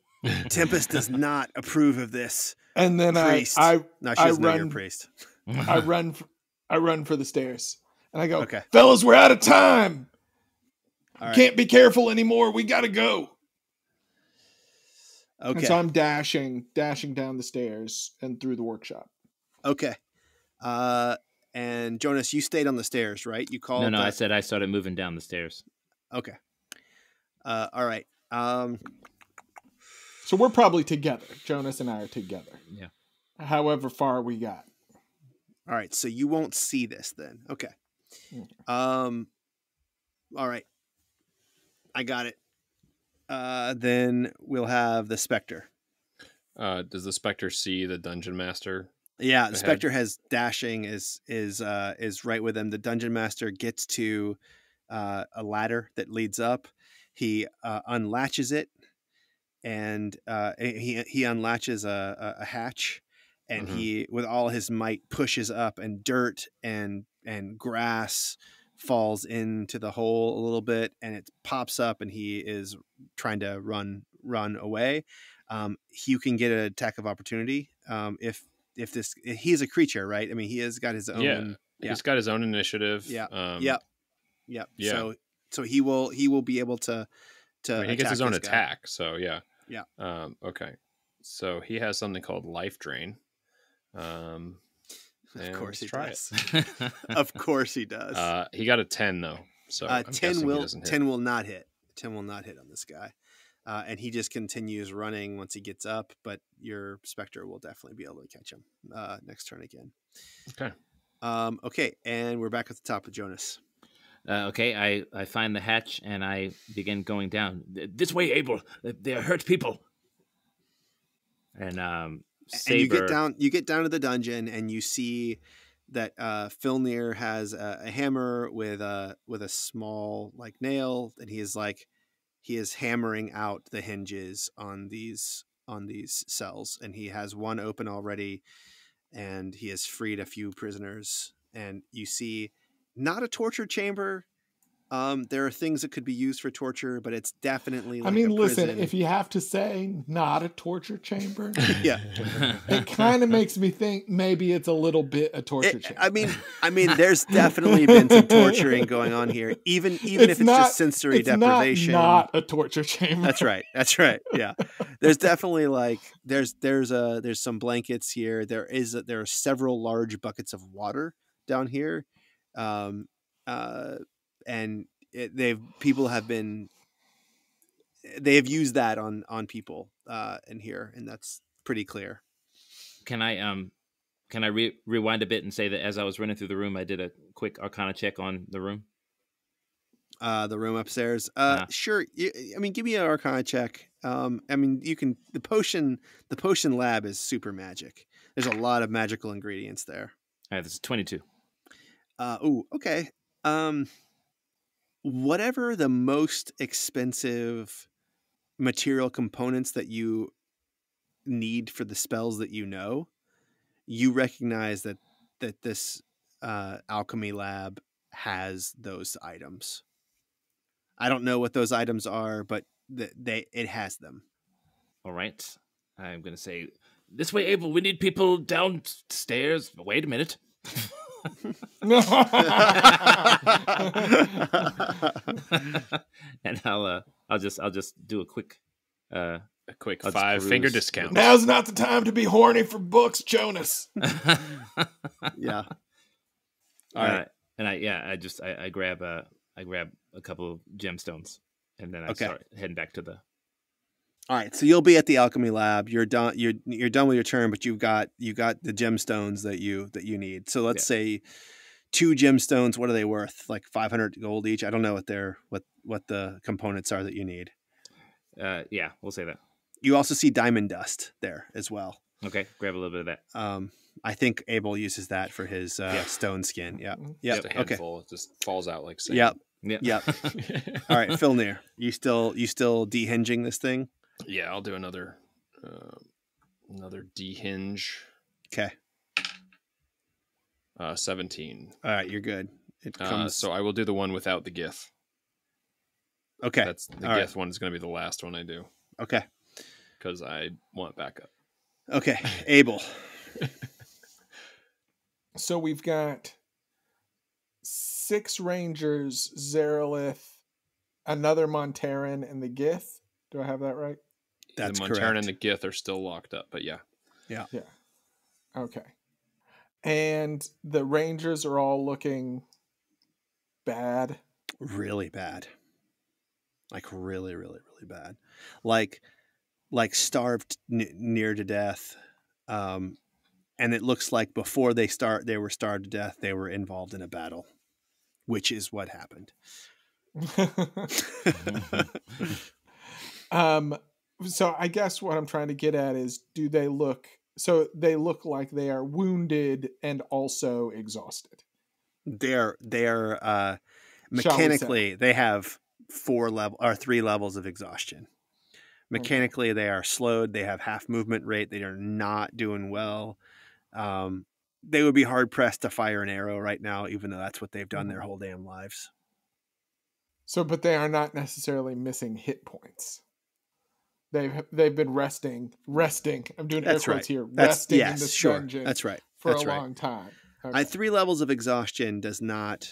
Tempest does not approve of this. and then Priest. I No, she doesn't know you're a priest. I run for the stairs. And I go, Okay. fellas, we're out of time. All right. Can't be careful anymore. We got to go. Okay. And so I'm dashing down the stairs and through the workshop. Okay. And Jonas, you stayed on the stairs, right? You called. No, I said I started moving down the stairs. Okay. All right. So we're probably together. Jonas and I are together. Yeah. However far we got. All right. So you won't see this then. Okay. All right. I got it. Then we'll have the Spectre. Does the Spectre see the dungeon master? Yeah, the ahead? Spectre has dashing is right with him. The dungeon master gets to a ladder that leads up. He unlatches it, and he unlatches a hatch, and he, with all his might, pushes up, and dirt and grass falls into the hole a little bit, and it pops up, and he is trying to run away. You can get an attack of opportunity he's a creature, right? I mean, he has got his own. Yeah, he's got his own initiative. Yeah. Yep. Yeah. So he will be able to. I mean, he gets his own this guy. attack. So yeah. Yeah. Okay. So he has something called Life Drain. Of course he try does. Of course he does. He got a 10 though. So 10 will not hit. 10 will not hit on this guy. And he just continues running once he gets up, but your Spectre will definitely be able to catch him next turn again. Okay. Okay, and we're back at the top of Jonas. Okay, I find the hatch and I begin going down. This way, Abel. They are hurt people. And Saber... And you get down to the dungeon and you see that Filnyr has a hammer with a small like nail, and he is hammering out the hinges on these cells, and he has one open already, and he has freed a few prisoners. And you see not a torture chamber. There are things that could be used for torture, but it's definitely like listen, prison. if you have to say not a torture chamber, yeah, it kind of makes me think maybe it's a little bit a torture chamber. I mean, there's definitely been some torturing going on here, even if it's just sensory deprivation. Not a torture chamber. That's right. Yeah, there's definitely there's some blankets here. There are several large buckets of water down here. And people have used that on people in here, and that's pretty clear. Can I rewind a bit and say that as I was running through the room, I did a quick Arcana check on the room? The room upstairs. Sure. I mean, give me an Arcana check. I mean, you can. The potion lab is super magic. There's a lot of magical ingredients there. All right, this is 22. Okay. Whatever the most expensive material components that you need for the spells that you recognize that this alchemy lab has those items. I don't know what those items are, but it has them. All right. I'm going to say, this way, Abel. We need people downstairs. Wait a minute. And I'll just do a quick 5-finger discount. Now's not the time to be horny for books, Jonas. Yeah. All right. And I grab a couple of gemstones, and then I start heading back to the. All right, so you'll be at the alchemy lab. You're done. You're done with your turn, but you've got the gemstones that you need. So let's say 2 gemstones. What are they worth? Like 500 gold each. I don't know what the components are that you need. Yeah, we'll say that. You also see diamond dust there as well. Okay, grab a little bit of that. I think Abel uses that for his stone skin. Yeah, yeah. Just a handful. It just falls out like sand. Yep. Yeah. Yep. All right, Filnyr, you still dehinging this thing? Yeah, I'll do another dehinge. Okay. 17. All right, you're good. It comes. So I will do the one without the gith. Okay. That's the gith one is going to be the last one I do. Okay. Because I want backup. Okay, Abel. So we've got 6 rangers, Zerolith, another Monteran, and the Gith. Do I have that right? That's the correct. Monteran and the Gith are still locked up, but yeah. Yeah. Yeah. Okay. And the rangers are all looking bad. Really bad. Like really, really, really bad. Like starved near to death. And it looks like before they were starved to death, they were involved in a battle, which is what happened. So I guess what I'm trying to get at is, they look like they are wounded and also exhausted. They're mechanically, they have 3 levels of exhaustion. Mechanically, they are slowed. They have half movement rate. They are not doing well. They would be hard pressed to fire an arrow right now, even though that's what they've done their whole damn lives. So, but they are not necessarily missing hit points. they've been resting. I'm doing air That's quotes right. here. That's Resting in yes, this sure. dungeon That's right. for That's a right. long time. Okay. 3 levels of exhaustion does not.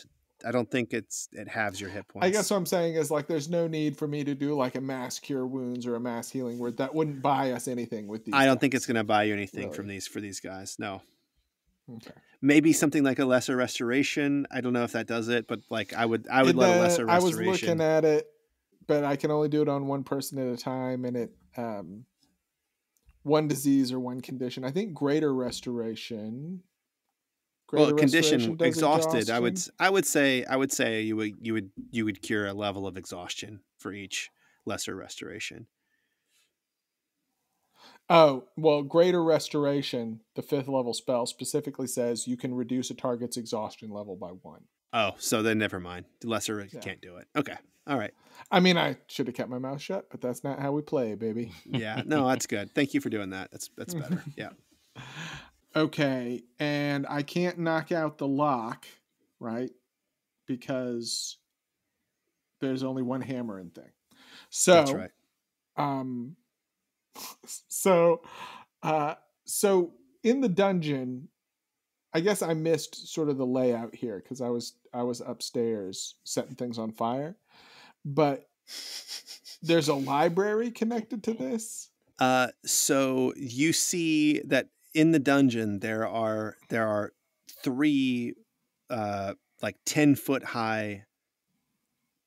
I don't think it halves your hit points. I guess what I'm saying is like there's no need for me to do like a mass cure wounds or a mass healing word. That wouldn't buy us anything with these. I don't think guys. it's going to buy you anything Really? for these guys. No. Okay. Maybe something like a lesser restoration. I don't know if that does it, but like I would let a lesser restoration. I was looking at it, but I can only do it on one person at a time, and it one disease or one condition. I think greater restoration. Condition does exhausted. exhaustion. I would say you would cure a level of exhaustion for each lesser restoration. Oh, well, greater restoration, the 5th level spell specifically says you can reduce a target's exhaustion level by 1. Oh, so then never mind. The lesser can't do it. Okay. All right. I mean, I should have kept my mouth shut, but that's not how we play, baby. Yeah. No, that's good. Thank you for doing that. That's better. Yeah. Okay, and I can't knock out the lock, right? Because there's only one hammer and thing. So, That's right. So in the dungeon, I guess I missed sort of the layout here because I was upstairs setting things on fire. But there's a library connected to this. So you see that in the dungeon there are 3 like 10-foot high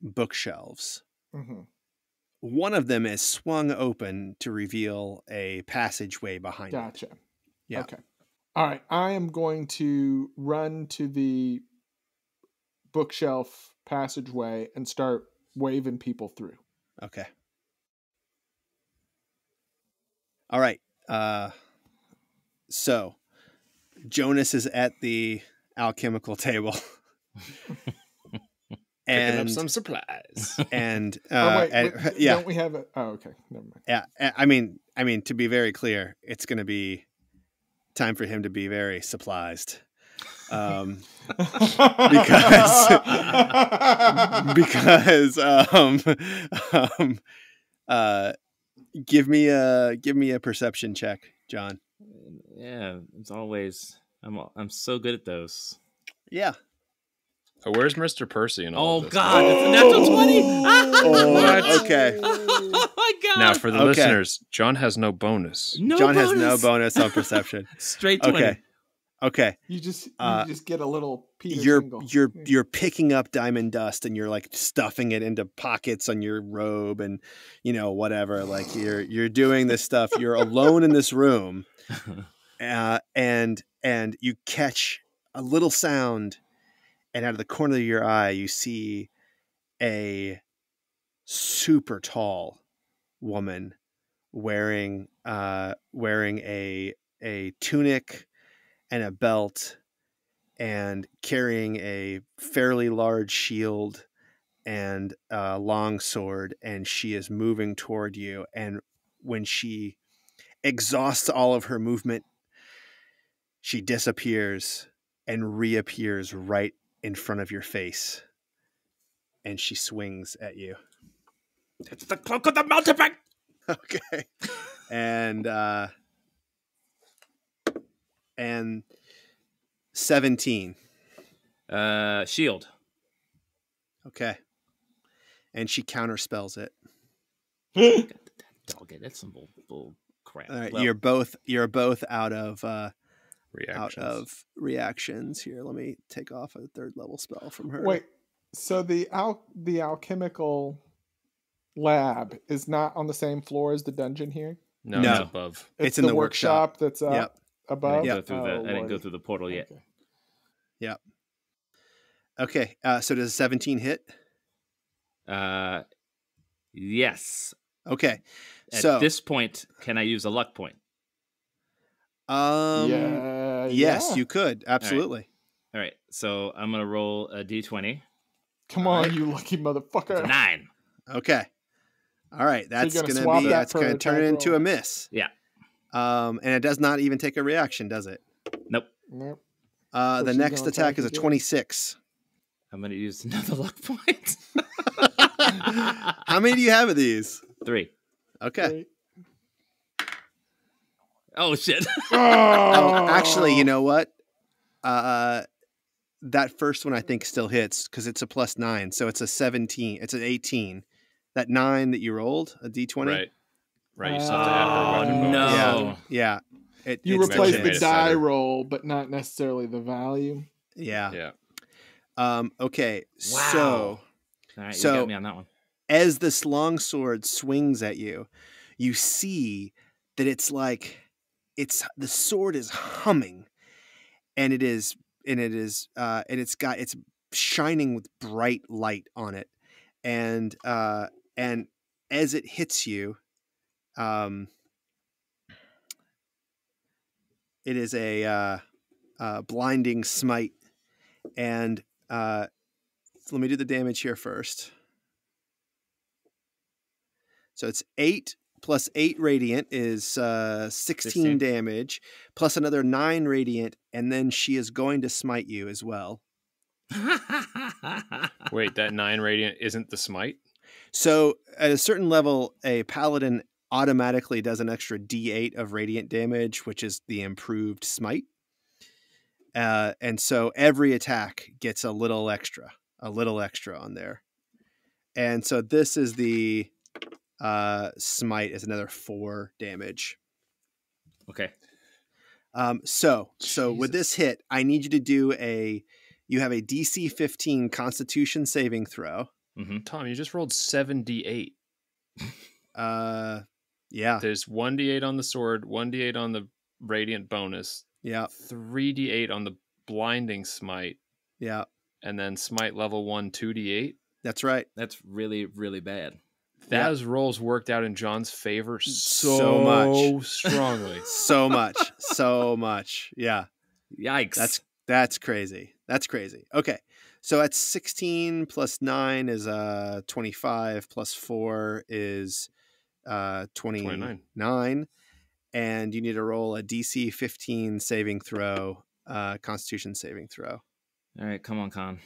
bookshelves. Mm-hmm. One of them is swung open to reveal a passageway behind it. Gotcha. Yeah. Okay. All right. I am going to run to the bookshelf passageway and start waving people through. Okay. All right. So Jonas is at the alchemical table. Picking up some supplies. And yeah, don't we have it? Oh, okay, never mind. Yeah, I mean, to be very clear, it's going to be time for him to be very supplied, because give me a perception check, John. Yeah, it's always I'm so good at those. Yeah. Oh, where's Mr. Percy and all Oh of this? God, it's a natural 20. Oh, okay. Oh my God. Now, for the listeners, John has no bonus. John has no bonus on perception. Straight 20. Okay. You just get a little Peter Tingle. You're picking up diamond dust and you're like stuffing it into pockets on your robe and whatever. Like you're doing this stuff. You're alone in this room, and you catch a little sound, and out of the corner of your eye you see a super tall woman wearing a tunic and a belt and carrying a fairly large shield and a long sword, and she is moving toward you. And when she exhausts all of her movement, she disappears and reappears right in front of your face, and she swings at you. It's the cloak of the mountebank. Okay. And 17. Shield. Okay. And she counterspells it. Dog it. That's some bull crap. All right, Well, you're both out of Reactions. reactions. Here, let me take off a 3rd level spell from her. Wait, so the alchemical lab is not on the same floor as the dungeon here? No, No. it's above. It's in the workshop. That's up Yep. above. I didn't go through Oh, I didn't go Lordy. through the portal yet. Okay. Yep. Okay. So does 17 hit? Yes. Okay. At this point, can I use a luck point? Yeah. Yes, yeah. you could. Absolutely. All right. So I'm gonna roll a d20. Come All on, right. you lucky It's motherfucker. a 9. Okay. All right. That's gonna gonna swap be that that's for gonna an turn it attack into roll? a miss. Yeah. And it does not even take a reaction, does it? Nope. Nope. The she's next gonna attack attack is a again. 26. I'm gonna use another luck point. How many do you have of these? 3. Okay. Great. Oh shit! Oh, actually, you know what? That first one I think still hits because it's a +9, so it's a 17. It's an 18. That 9 that you rolled, a d20. Right. You still have to add her weapon bonus. No. Yeah. You it's replace still the hits. die roll, but not necessarily the value. Yeah. Yeah. Okay. Wow. All right, you got me on that one. As this longsword swings at you, you see that it's the sword is humming, and it's shining with bright light on it, and as it hits you, it is a blinding smite, and so let me do the damage here first. So it's 8 plus 8 radiant is 16 damage, plus another 9 radiant, and then she is going to smite you as well. Wait, that 9 radiant isn't the smite? So at a certain level, a paladin automatically does an extra d8 of radiant damage, which is the improved smite. And so every attack gets a little extra on there. And so this is the smite is another 4 damage. Okay. So with this hit, I need you to do you have a DC 15 Constitution saving throw. Mm-hmm. Tom, you just rolled 7d8. Yeah. There's 1d8 on the sword, 1d8 on the radiant bonus. Yeah. 3d8 on the blinding smite. Yeah. And then smite level 1, 2d8. That's right. That's really, really bad. Those rolls worked out in John's favor so much strongly. so much. Yeah. Yikes. That's crazy. Okay. So that's 16 plus 9 is 25 plus 4 is 29. And you need to roll a DC 15 saving throw, Constitution saving throw. All right, come on, Con.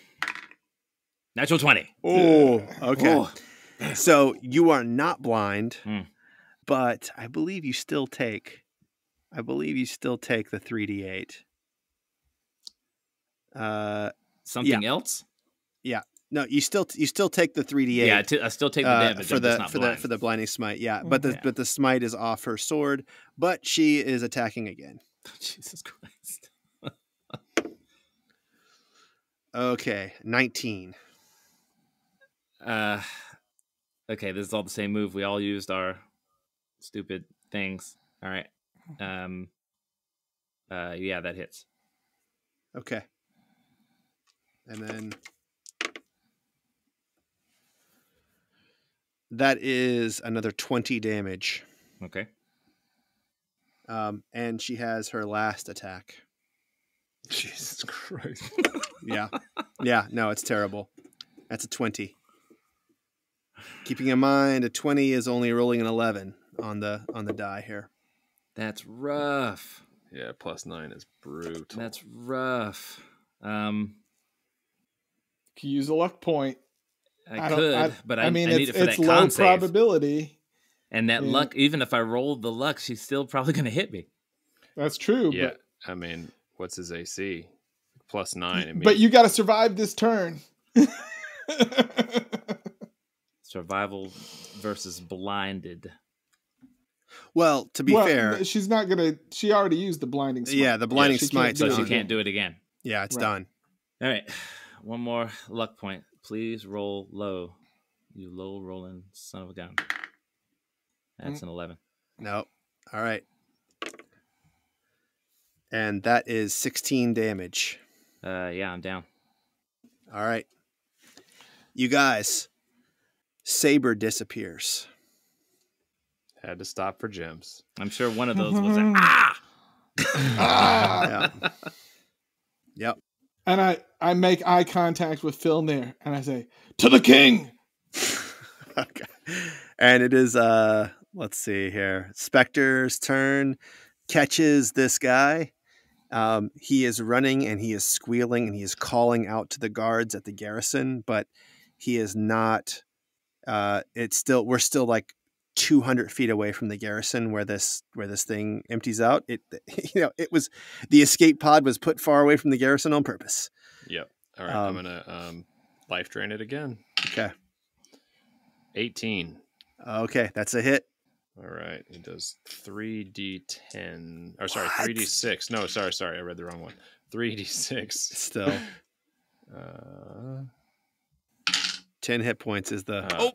Natural 20. Oh, okay. Oh. So you are not blind, but I believe you still take the 3d8. Something else? Yeah. No, you still take the 3d8. Yeah, I still take the damage for the blinding smite. Yeah, but the smite is off her sword, but she is attacking again. Jesus Christ. Okay, 19. Okay, this is all the same move. We all used our stupid things. All right. Yeah, that hits. Okay. And then that is another 20 damage. Okay. And she has her last attack. Jesus Christ. Yeah. Yeah, no, it's terrible. That's a 20. Keeping in mind, a 20 is only rolling an 11 on the die here. That's rough. Yeah, plus 9 is brutal. That's rough. Could use a luck point. I could, but I mean, need it for it's that low con save. probability. And that luck, even if I rolled the luck, she's still probably going to hit me. That's true. Yeah, I mean, what's his AC? Plus 9. I mean, but you got to survive this turn. Survival versus blinded. Well, to be fair, she's not gonna. She already used the blinding smite. Yeah, the blinding smite, so she can't do it again. Yeah, it's done. All right, one more luck point. Please roll low. You low rolling son of a gun. That's an 11. Nope. All right. And that is 16 damage. Yeah, I'm down. All right. You guys, Saber disappears. had to stop for gems. I'm sure one of those was a, ah! Yeah. Yep. And I make eye contact with Filnyr and I say, "To the king!" Okay. And it is let's see here. Spectre's turn. Catches this guy. He is running and he is squealing and he is calling out to the guards at the garrison, but he is not we're still like 200 feet away from the garrison where this thing empties out. It was the escape pod was put far away from the garrison on purpose. Yep. All right. I'm gonna life drain it again. Okay. 18. Okay, that's a hit. All right. He does 3d10. Or sorry, 3d6. No, sorry. I read the wrong one. 3d6. Still. 10 hit points is the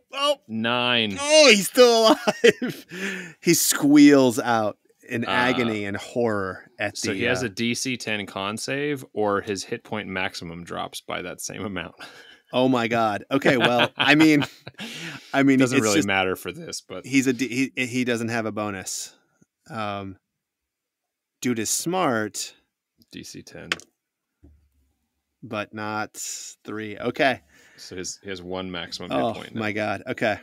9. Oh, he's still alive. He squeals out in agony and horror at so he has a DC 10 con save, or his hit point maximum drops by that same amount. Oh my god. Okay, well, I mean it doesn't really matter for this, but he doesn't have a bonus. Dude is smart. DC 10. But not 3. Okay. So he has 1 maximum hit point. Oh my god. Okay.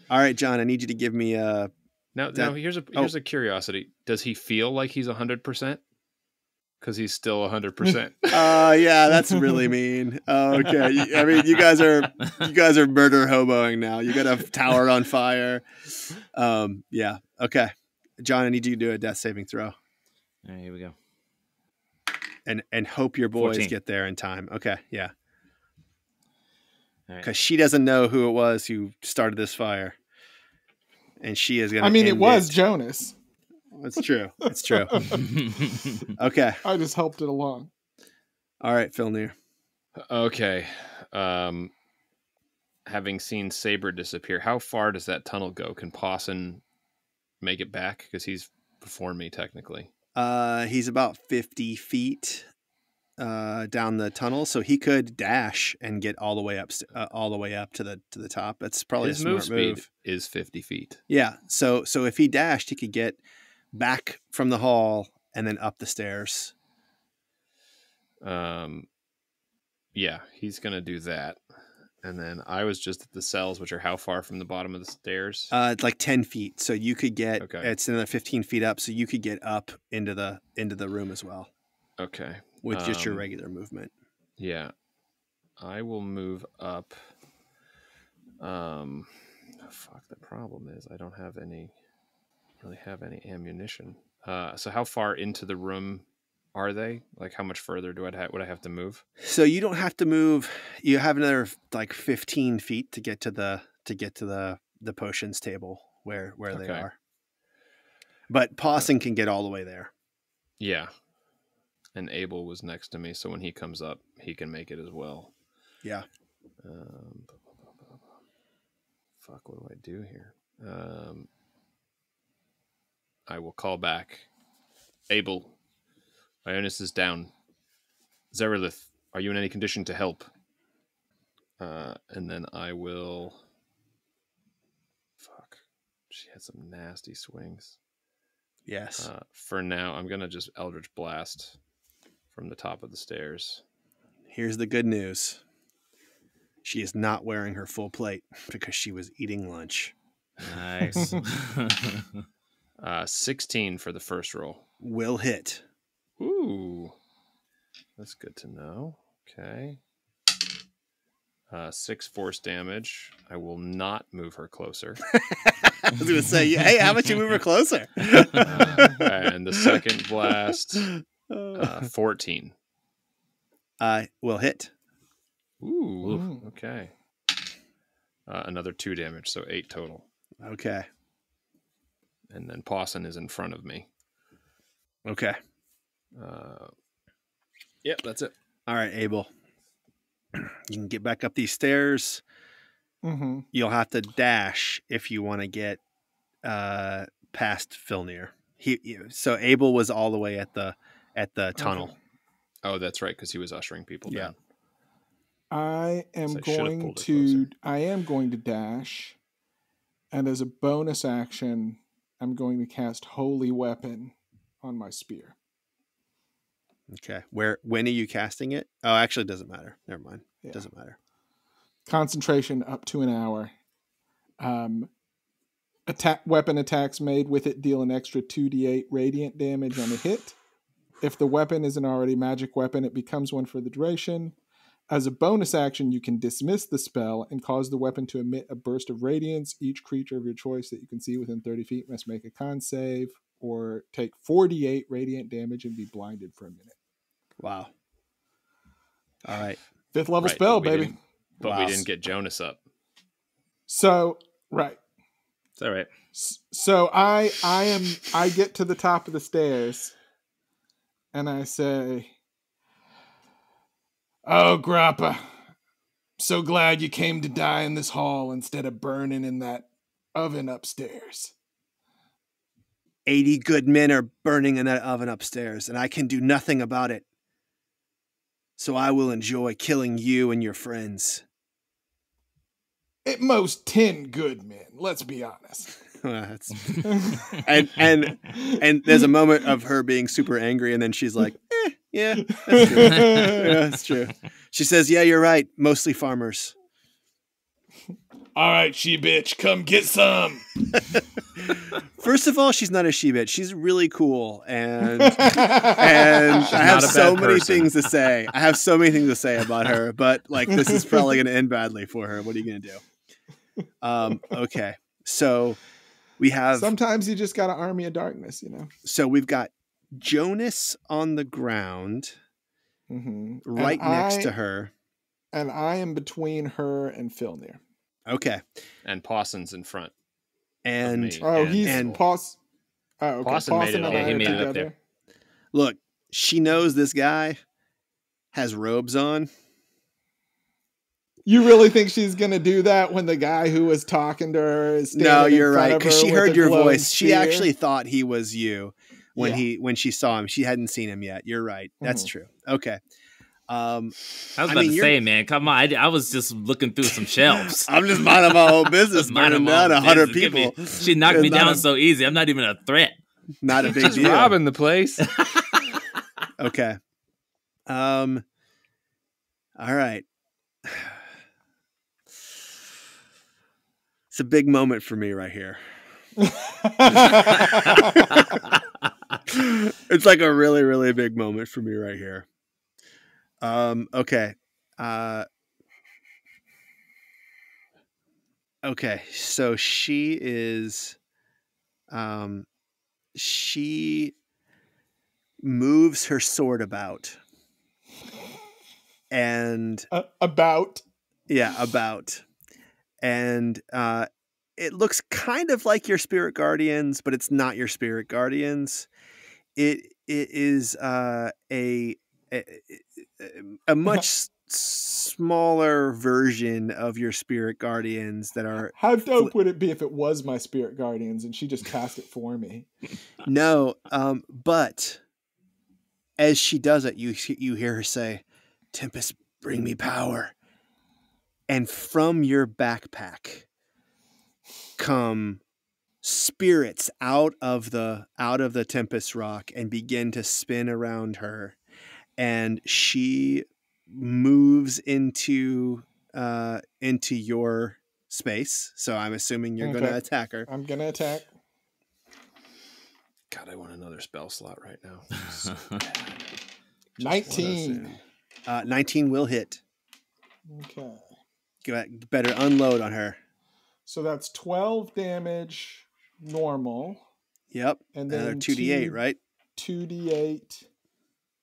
All right, John, I need you to give me a... Now here's a curiosity. Does he feel like he's 100%? Because he's still 100%. Yeah, that's really mean. Okay. I mean, you guys are murder hoboing now. You got a tower on fire. Yeah. Okay. John, I need you to do a death saving throw. All right, here we go. And hope your boys 14. get there in time. Okay, yeah. All right. Because she doesn't know who it was who started this fire. And she is going to it was Jonas. It's true. It's true. Okay. I just helped it along. All right, Filnyr. Okay. Having seen Saber disappear, how far does that tunnel go? Can Pawson make it back? Because he's before me, technically. He's about 50 feet down the tunnel, so he could dash and get all the way up to the top. That's probably his a smart move speed move. is 50 feet. Yeah. So if he dashed, he could get back from the hall and then up the stairs. Yeah, he's gonna do that. And then I was just at the cells, which are how far from the bottom of the stairs? It's like 10 feet. So you could get, Okay. It's another 15 feet up. So you could get up into the room as well Okay. with just your regular movement. Yeah. I will move up. Fuck, the problem is I don't have really have any ammunition. So how far into the room are they? Like, how much further would I have to move? So you don't have to move. You have another like 15 feet to get to the potions table where they Okay. are. But Pawson can get all the way there. Yeah. And Abel was next to me, so when he comes up, he can make it as well. Yeah. Fuck, what do I do here? I will call back. Abel, Ionus is down. Zerelith, are you in any condition to help? And then I will... Fuck. She had some nasty swings. Yes. For now, I'm going to just Eldritch Blast from the top of the stairs. Here's the good news. She is not wearing her full plate because she was eating lunch. Nice. 16 for the first roll. Will hit. Ooh. That's good to know. Okay. 6 force damage. I will not move her closer. I was going to say, hey, how about you move her closer? And the second blast, 14. Will hit. Ooh. Okay. Another 2 damage, so 8 total. Okay. And then Pawson is in front of me. Okay. Yep, that's it. All right, Abel. You can get back up these stairs. Mm-hmm. You'll have to dash if you want to get past Filnyr. So Abel was all the way at the tunnel. Okay. Oh, that's right, because he was ushering people Yeah. down. I am So I should have going pulled it to. closer. I am going to dash, and as a bonus action, I'm going to cast Holy Weapon on my spear. Okay. When are you casting it? Oh, actually, it doesn't matter. Never mind. Yeah. It doesn't matter. Concentration up to an hour. Weapon attacks made with it deal an extra 2d8 radiant damage on a hit. If the weapon isn't already a magic weapon, it becomes one for the duration. As a bonus action, you can dismiss the spell and cause the weapon to emit a burst of radiance. Each creature of your choice that you can see within 30 feet must make a con save or take 48 radiant damage and be blinded for a minute. Wow. All right. 5th level Right, spell, but we baby. didn't- But Wow. we didn't get Jonas up. So, right. It's all right. So I get to the top of the stairs and I say, "Oh, Grappa, so glad you came to die in this hall instead of burning in that oven upstairs." 80 good men are burning in that oven upstairs, and I can do nothing about it. So I will enjoy killing you and your friends. At most 10 good men, let's be honest. That's- and there's a moment of her being super angry, and then she's like, yeah, that's true. Yeah, that's true. She says, yeah, you're right. Mostly farmers. All right, she-bitch, come get some. First of all, she's not a she-bitch. She's really cool, and I have not a so bad many person. things to say. I have so many things to say about her, but like this is probably going to end badly for her. What are you going to do? Okay, so we have. Sometimes you just got an army of darkness, you know. So we've got Jonas on the ground, Mm-hmm. right next to her. And I am between her and Filnyr. Okay, And Pawson's in front. and me. Oh, And- he's and- Paws. Oh, okay. Pawson made it and all. I Yeah, he are made it up together. look, she knows this guy has robes on. You really think she's gonna do that when the guy who was talking to her is standing No, in you're front right, of because her she with heard a your glowing voice. She spear? actually thought he was you when Yeah. when she saw him. She hadn't seen him yet. You're right. That's Mhm. true. Okay. I was I about mean, to you're- say, man, come on. I was just looking through some shelves. I'm just minding my own business, Minding burning my down own 100 business. Give me- people. She knocked It's me not down a- so easy. I'm not even a threat. Not a big Just deal. robbing the place. Okay. All right. It's a big moment for me right here. It's like a really, really big moment for me right here. Okay. Okay. So she is, she moves her sword about. And About. yeah, about. And it looks kind of like your spirit guardians, but it's not your spirit guardians. It is a much smaller version of your spirit guardians that are How dope would it be if it was my spirit guardians and she just cast it for me? no. But as she does it, you hear her say, "Tempest, bring me power." And from your backpack come spirits out of the Tempest rock and begin to spin around her, and she moves into your space. So I'm assuming you're going to Okay. attack her. I'm gonna attack. God, I want another spell slot right now. 19. 19 will hit. Okay. Better unload on her. So that's 12 damage normal. Yep. And Another then 2d8, right? 2d8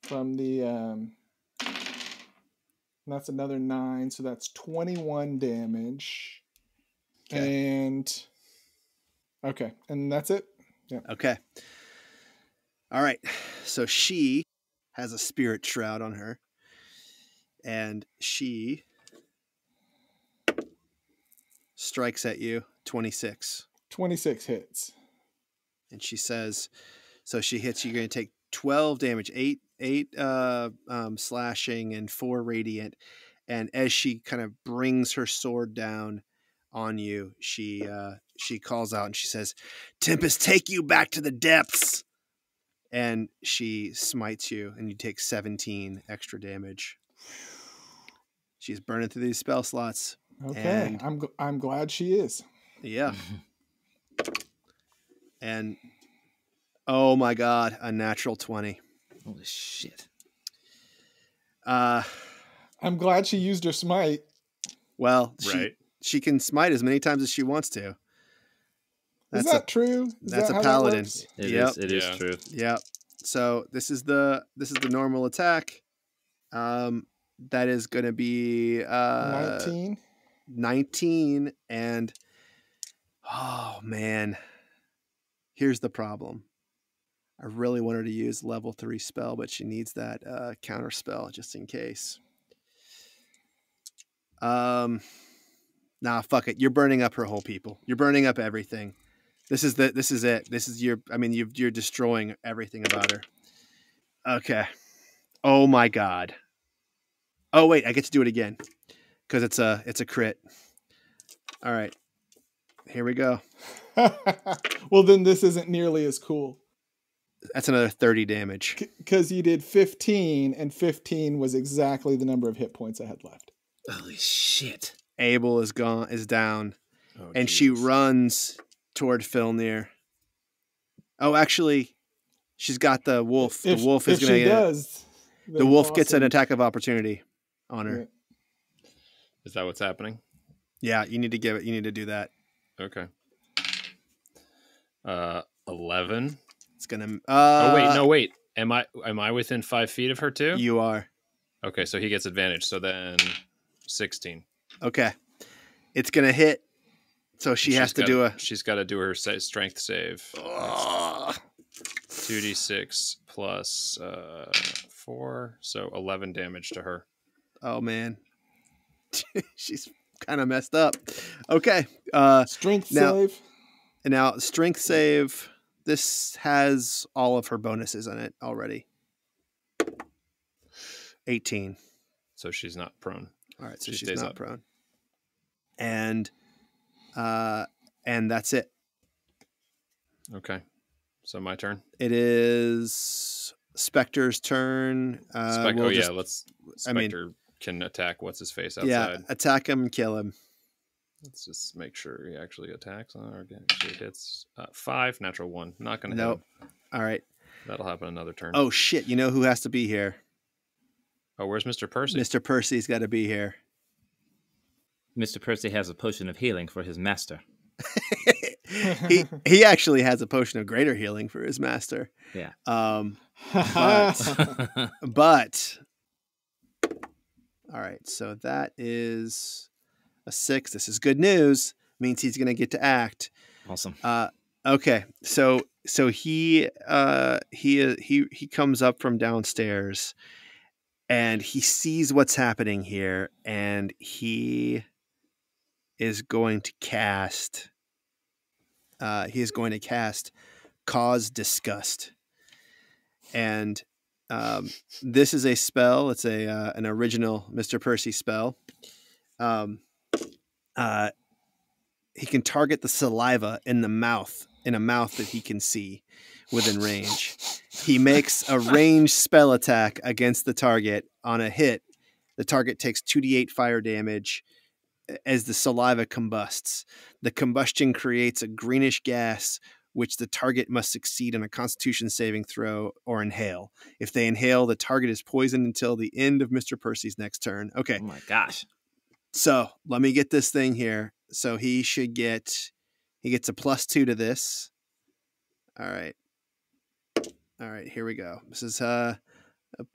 from the and that's another 9, so that's 21 damage. Okay. And that's it. Yeah. Okay. All right. So she has a spirit shroud on her, and she strikes at you 26. 26 hits. And she says, so she hits you. You're going to take 12 damage, 8 slashing and 4 radiant. And as she kind of brings her sword down on you, she calls out and she says, "Tempest, take you back to the depths." And she smites you, and you take 17 extra damage. She's burning through these spell slots. Okay. And- I'm glad she is. Yeah. And oh my god, a natural 20. Holy shit. I'm glad she used her smite. Well, Right. she can smite as many times as she wants to. Is that true? Is that's that a how paladin. That works? It is Yeah. true. Yep. So this is the normal attack. That is going to be 19. 19, and oh man, here's the problem. I really want her to use level 3 spell, but she needs that counter spell just in case. Nah, fuck it. You're burning up her whole people. You're burning up everything. This is it. This is you're destroying everything about her. Okay. Oh my god. Oh wait, I get to do it again because it's a crit. All right. Here we go. Well, then this isn't nearly as cool. That's another 30 damage. Because you did 15, and 15 was exactly the number of hit points I had left. Holy shit. Abel is down, Oh, and Jesus. she runs toward Filnyr. Oh, actually, she's got the wolf. The wolf is going to. The wolf gets an attack of opportunity on her. Yeah. Is that what's happening? Yeah, you need to give it. You need to do that. Okay. 11. It's gonna. Oh wait, no wait. Am I within 5 feet of her too? You are. Okay, so he gets advantage. So then 16. Okay, it's gonna hit. So she has to do a. She's got to do her strength save. 2d6 plus 4, so 11 damage to her. Oh man, she's kind of messed up. Okay, Strength save. save. And now strength save. This has all of her bonuses on it already. 18. So she's not prone. All right, so She she's stays not up. prone. And that's it. Okay, so my turn. It is Spectre's turn. Spectre can attack. What's his face outside? Yeah, attack him and kill him. Let's just make sure he actually attacks. Or actually hits 5, natural 1. Not going to Nope. hit him. All right. That'll happen another turn. Oh shit! You know who has to be here? Oh, where's Mr. Percy? Mr. Percy's got to be here. Mr. Percy has a potion of healing for his master. he actually has a potion of greater healing for his master. Yeah. But all right, so that is a 6. This is good news. Means he's going to get to act. Awesome. Okay, so he comes up from downstairs, and he sees what's happening here, and he is going to cast. Cause Disgust, and this is a spell. It's an original Mr. Percy spell. He can target the saliva in a mouth that he can see within range. He makes a ranged spell attack against the target. On a hit, the target takes 2d8 fire damage as the saliva combusts. The combustion creates a greenish gas, which the target must succeed on a Constitution saving throw or inhale. If they inhale, the target is poisoned until the end of Mr. Percy's next turn. Okay. Oh my gosh. So let me get this thing here. So he gets a +2 to this. All right, here we go. This is a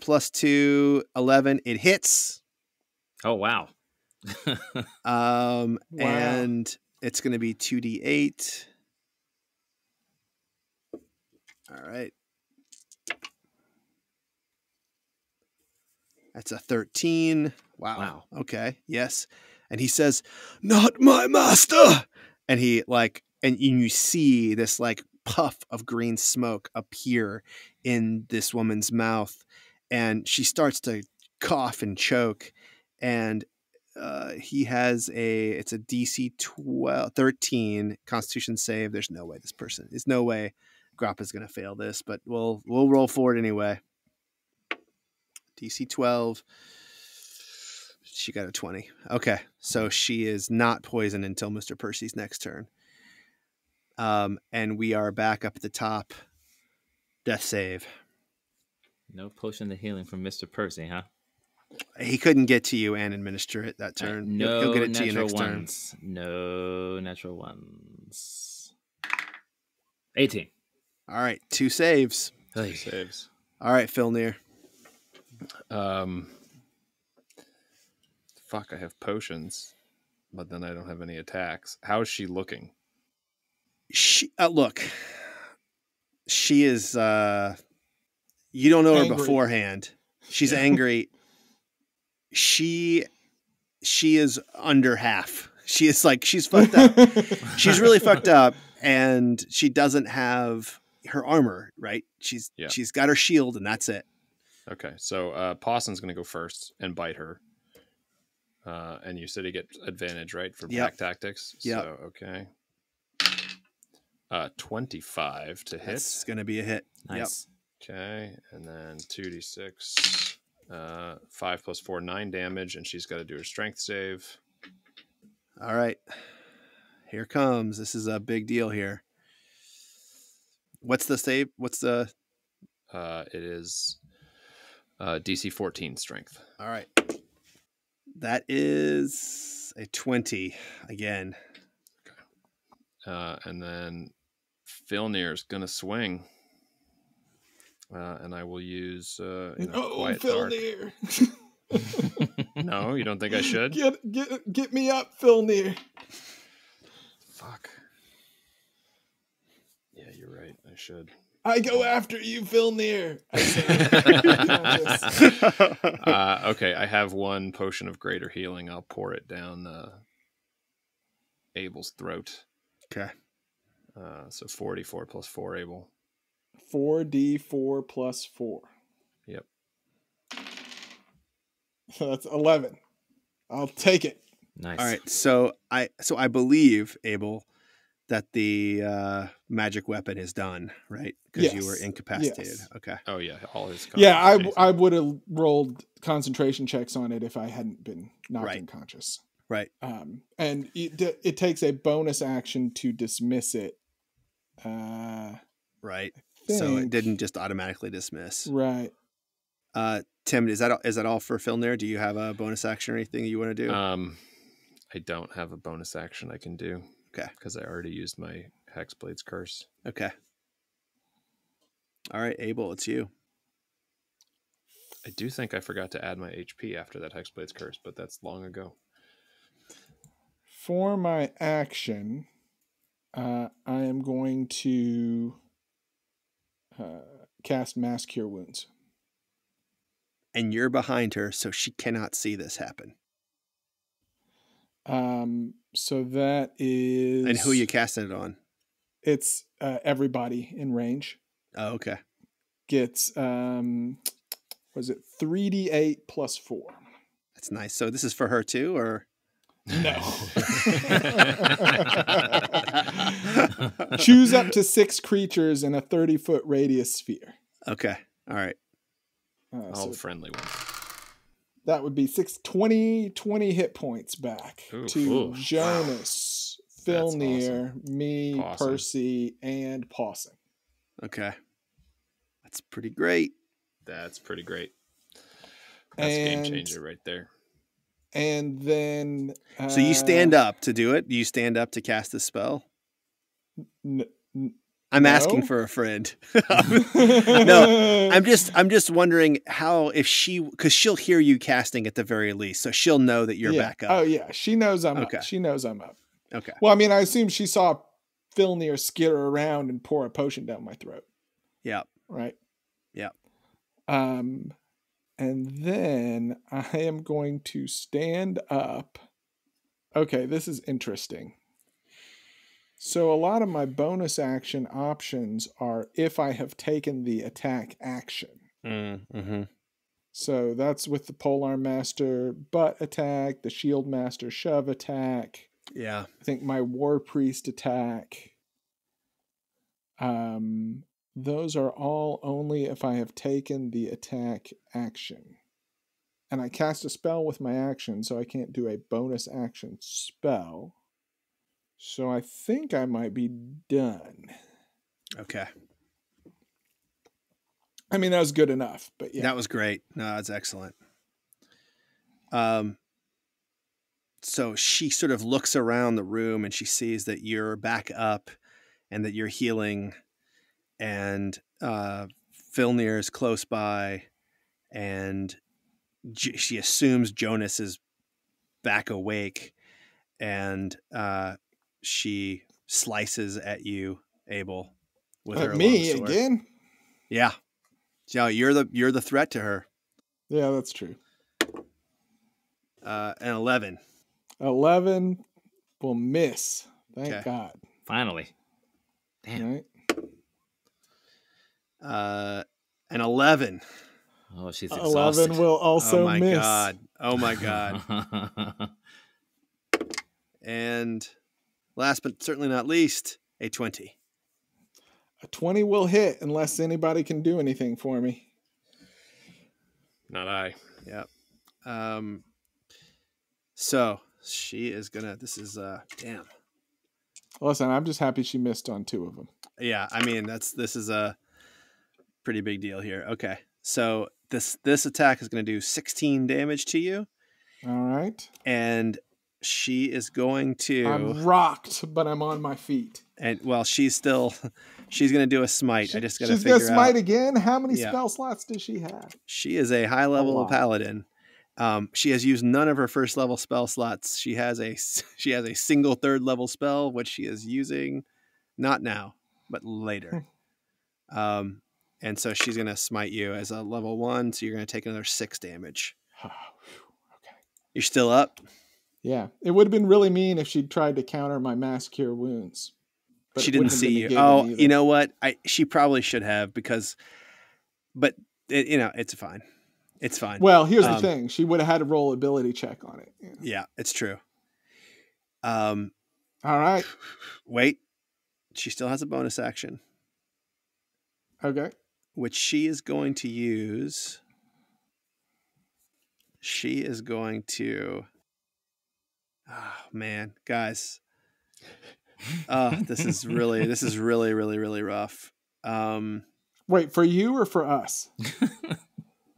+2, 11. It hits. Oh, wow. And it's going to be 2d8. All right. That's a 13. Wow. Okay. Yes. And he says, "Not my master." And he and you see this puff of green smoke appear in this woman's mouth, and she starts to cough and choke. And he has it's a DC 13 Constitution save. There's no way Grappa's going to fail this, but we'll roll for it anyway. DC 12. She got a 20. Okay, so she is not poisoned until Mr. Percy's next turn. And we are back up at the top. Death save. No potion of healing from Mr. Percy, huh? He couldn't get to you and administer it that turn. No He'll get it to you natural next turn. ones. No natural ones. 18. All right, 2 saves. Saves. All right, Filnyr. Fuck, I have potions, but then I don't have any attacks. How is she looking? She look. She is. You don't know Angry. her beforehand. She's angry. She is under half. She is like she's fucked up. She's really fucked up, and she doesn't have her armor. Right? She's got her shield, and that's it. Okay, so Pawson's going to go first and bite her. And you said he gets advantage, right, for pack tactics? Yeah. So, okay. 25 to hit. It's going to be a hit. Nice. Okay, and then 2d6. 5 plus 4, 9 damage, and she's got to do her strength save. Yep. All right. Here comes. This is a big deal here. What's the save? What's the... It is DC 14 strength. All right. That is a 20 again. And then Filnyr is going to swing. And I will use Quiet Dark. Filnyr. No, you don't think I should? Get me up, Filnyr. Fuck. Yeah, you're right. I should. I go after you, Filnyr. Okay, I have 1 potion of greater healing. I'll pour it down Abel's throat. Okay. So 44 plus 4, Abel. 4d4 plus 4. Yep. So that's 11. I'll take it. Nice. All right. So I believe, Abel, that the magic weapon is done, right? Because you were Yes. incapacitated. Yes. Okay. Oh yeah, all his. Yeah, concentration. I would have rolled concentration checks on it if I hadn't been knocked Right. unconscious. Right. And it takes a bonus action to dismiss it. Right. Think. So it didn't just automatically dismiss. Right. Tim, is that all for Filnyr? Do you have a bonus action or anything you want to do? I don't have a bonus action I can do. Okay. Because I already used my Hexblade's curse. Okay. All right, Abel, it's you. I do think I forgot to add my HP after that Hexblade's curse, but that's long ago. For my action, I am going to cast Mass Cure Wounds. And you're behind her, so she cannot see this happen. So that is... And who you casting it on? It's everybody in range. Oh, okay. Gets, was it 3d8 plus 4? That's nice. So this is for her too, or? No. Choose up to 6 creatures in a 30-foot radius sphere. Okay. All right. All So friendly ones. that would be 20 hit points back Ooh, to ooh. Jonas, That's Filnyr, me, Pawson. Percy, and Pawson. Okay. That's pretty great. That's pretty great. That's a game And- changer right there. And then... So you stand up to do it? Do you stand up to cast this spell? I'm asking No. for a friend. No, I'm just wondering how, because she'll hear you casting at the very least, so she'll know that you're Yeah. back up. Oh, yeah. She knows I'm Okay. up. She knows I'm up. Okay. Well, I mean, I assume she saw Filnyr skitter around and pour a potion down my throat, Yeah. right? Yeah. And then I am going to stand up. Okay, this is interesting. So a lot of my bonus action options are if I have taken the attack action. Mm-hmm. So that's with the Polearm Master butt attack, the Shield Master shove attack. Yeah. I think my War Priest attack. Those are all only if I have taken the attack action. And I cast a spell with my action, so I can't do a bonus action spell. So I think I might be done. Okay. I mean, that was good enough, but yeah. That was great. No, that's excellent. So she sort of looks around the room and she sees that you're back up and that you're healing, and Filnyr is close by, and she assumes Jonas is back awake, and she slices at you, Abel, with her At me long sword. again? Yeah. So you're the threat to her. Yeah, that's true. An 11. 11 will miss. Thank Okay. God. Finally. Damn. Right? An 11. Oh, she's 11 exhausted. will also Oh my miss. god. Oh my god. And last but certainly not least, a 20. A 20 will hit unless anybody can do anything for me. Not I. Yep. So she is gonna. This is damn. Listen, I'm just happy she missed on 2 of them. Yeah, I mean this is a pretty big deal here. Okay, so this attack is going to do 16 damage to you, All right. and she is going to. I'm rocked, but I'm on my feet. And well, she's going to do a smite. I just got to She's figure gonna smite out. again. How many Yeah. spell slots does she have? She is a high level lot. paladin. She has used none of her first level spell slots. She has a single 3rd level spell, which she is using not now, but later. And so she's going to smite you as a level 1. So you're going to take another 6 damage. Okay. You're still up. Yeah, it would have been really mean if she'd tried to counter my mass cure wounds. But She it didn't wouldn't have see been you. negated Oh, either. you know what? She probably should have but it's fine. It's fine. Well, here's the thing: she would have had to roll ability check on it. You know? Yeah, it's true. All right. Wait. She still has a bonus action, Okay. which she is going to use. She is going to. Oh man, guys. This is really, really rough. Wait, for you or for us?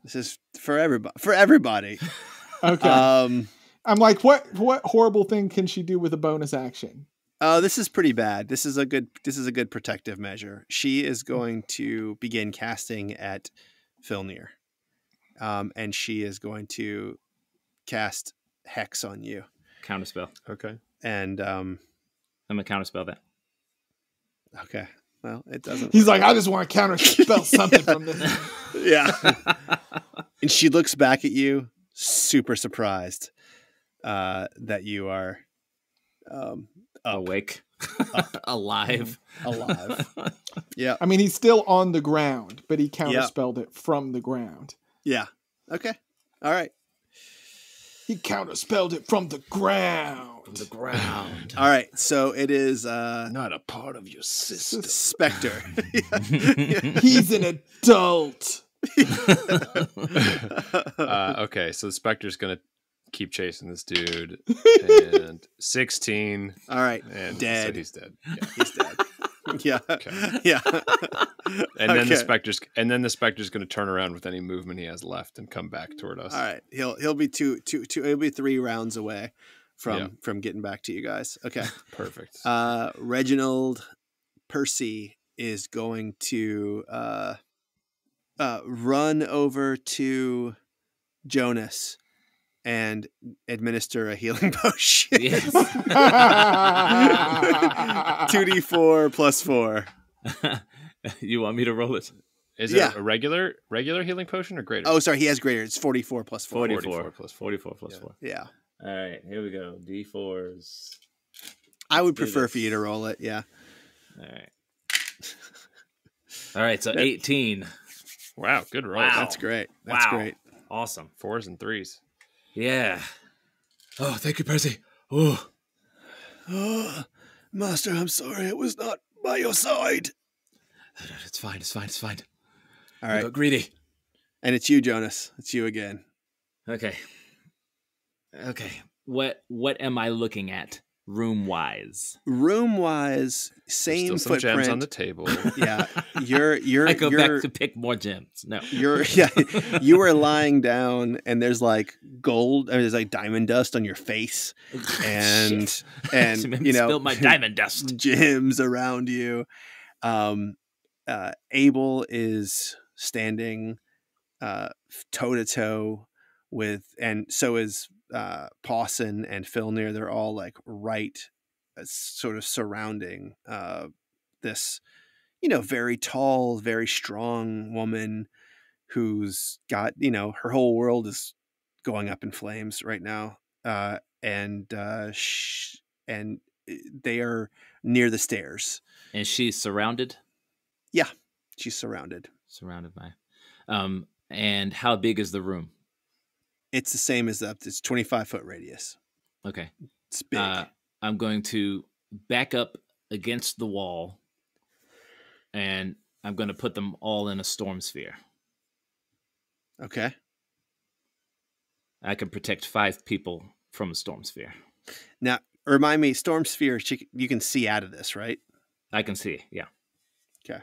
This is for everybody. Okay. I'm like, what horrible thing can she do with a bonus action? Oh, this is pretty bad. This is a good protective measure. She is going to begin casting at Filnyr. And she is going to cast Hex on you. Counterspell. Okay. And I'm gonna counterspell that. okay. Well, it doesn't. He's like, I just want to counter spell something from this. Yeah. And she looks back at you, super surprised that you are Awake. Alive. alive. Yeah. I mean, he's still on the ground, but he counterspelled it from the ground. Yeah. Okay. All right. He counterspelled it from the ground. The ground. All right. So it is Not a part of your system. Spectre. He's an adult. Okay, so the Spectre's gonna keep chasing this dude, and 16. All right. And Dead. So he's dead. He's dead. Yeah. Okay. Yeah. And then Okay. the Spectre's gonna turn around with any movement he has left and come back toward us. All right. He'll be he'll be 3 rounds away from getting back to you guys. Okay. Perfect. Reginald Percy is going to run over to Jonas and administer a healing potion. Yes. 2d4 plus 4. You want me to roll it? Is yeah. it a regular healing potion or greater? Oh, sorry, he has greater. It's 44 plus 4. 44 plus 44 plus 4. Yeah. All right, here we go. D4s. I would do prefer this. for you to roll it. Yeah. All right. All right, so 18. Wow, good roll. Wow. That's great. That's Wow. great. Awesome. 4s and 3s. Yeah. Oh, thank you, Percy. Oh, Oh, Master, I'm sorry. It was not by your side. it's fine. It's fine. It's fine. All I right. got greedy. And it's you, Jonas. It's you again. Okay. Okay. What am I looking at? room-wise? Room-wise, There's same still some footprint. gems on the table. Yeah, you're I go back to pick more gems. No. you were lying down, and there's like gold. I mean, there's like diamond dust on your face, and Shit. and She made me spill my diamond dust. gems around you. Abel is standing toe to toe with, and so is Pawson and Filnyr. They're all like right, sort of surrounding this, very tall, very strong woman who's got, her whole world is going up in flames right now, and they are near the stairs. And she's surrounded? Yeah, she's surrounded. Surrounded by. And how big is the room? It's the same as it's 25-foot radius. Okay. It's big. I'm going to back up against the wall, and I'm going to put them all in a storm sphere. Okay. I can protect 5 people from a storm sphere. Now, remind me, storm sphere, you can see out of this, right? I can see, yeah. Okay.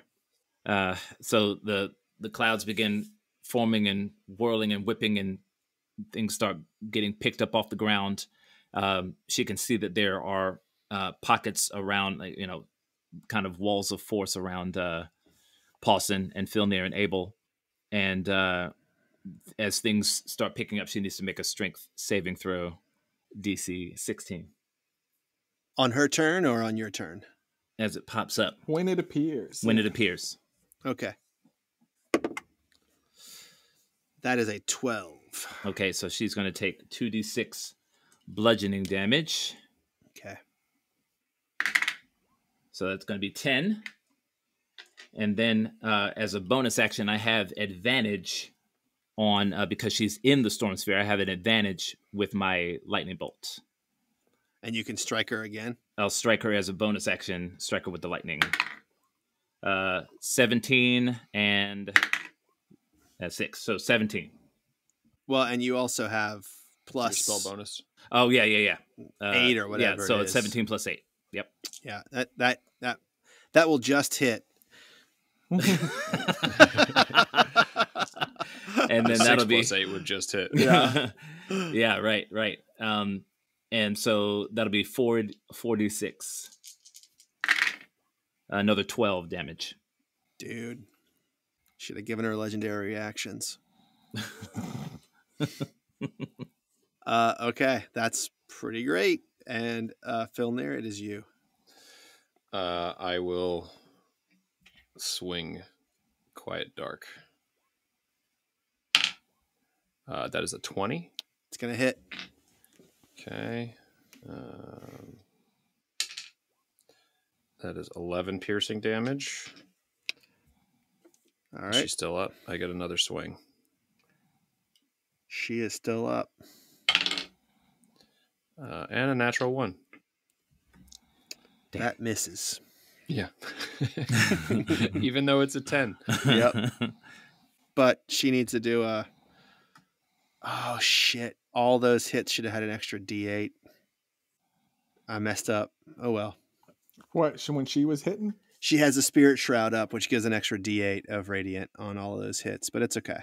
So the clouds begin forming and whirling and whipping, and things start getting picked up off the ground. She can see that there are pockets around, kind of walls of force around Pawson and Filnyr and Abel. And as things start picking up, she needs to make a strength saving throw, DC 16. On her turn or on your turn? As it pops up. When it appears. When it appears. Okay. That is a 12. Okay, so she's going to take 2d6 bludgeoning damage. Okay. So that's going to be 10. And then as a bonus action, I have advantage on, because she's in the storm sphere, I have an advantage with my lightning bolt. And you can strike her again? I'll strike her as a bonus action, strike her with the lightning. 17 and 6, so 17. Well, and you also have Your plus spell bonus. Oh, yeah. 8 or whatever. Yeah, so it it's is. 17 plus 8. Yep. Yeah, that will just hit. And then that'll 6 be plus 8 would just hit. Yeah. Yeah, right. And so that'll be 4d6. Another 12 damage. Dude. Should have given her legendary reactions. Okay, that's pretty great. And Filnyr, it is you. I will swing Quiet Dark. That is a 20. It's going to hit. Okay. That is 11 piercing damage. All right. She's still up. I get another swing. She is still up. And a natural 1. Damn. That misses. Yeah. Even though it's a 10. Yep. But she needs to do a... Oh, shit. All those hits should have had an extra D8. I messed up. Oh, well. What? When she was hitting? She has a Spirit Shroud up, which gives an extra D8 of Radiant on all of those hits. But it's okay.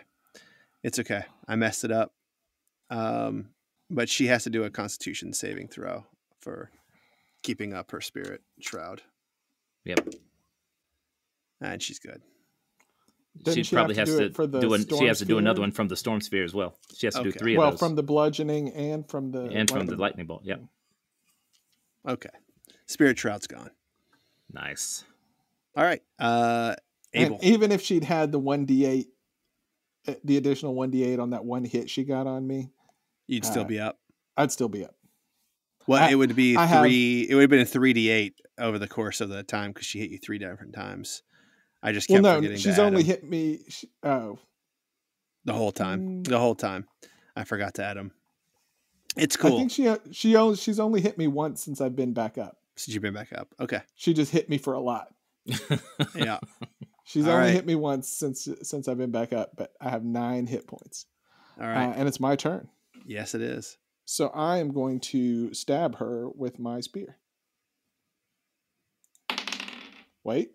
It's okay. I messed it up. But she has to do a Constitution saving throw for keeping up her Spirit Shroud. Yep. And she's good. Doesn't She probably have has do to it for the do storm she has to do another sphere? one from the storm sphere as well. She has to do Okay. 3 of Well, those. from the bludgeoning and from the lightning bolt. Yep. Okay. Spirit Shroud's gone. Nice. All right. Abel. And even if she'd had the 1d8, the additional 1d8 on that one hit she got on me, You'd still be up. I'd still be up. Well, I- it would be I have- three. It would have been a 3d8 over the course of the time because she hit you 3 different times. I just Well, kept no, forgetting. she's to add only them hit me. the whole time. Mm. The whole time, I forgot to add them. It's I cool. think she's only hit me once since I've been back up. Since you've been back up, okay. She just hit me for a lot. Yeah. She's All only right. hit me once since I've been back up, but I have 9 hit points. All right. And it's my turn. Yes, it is. So I am going to stab her with my spear. Wait.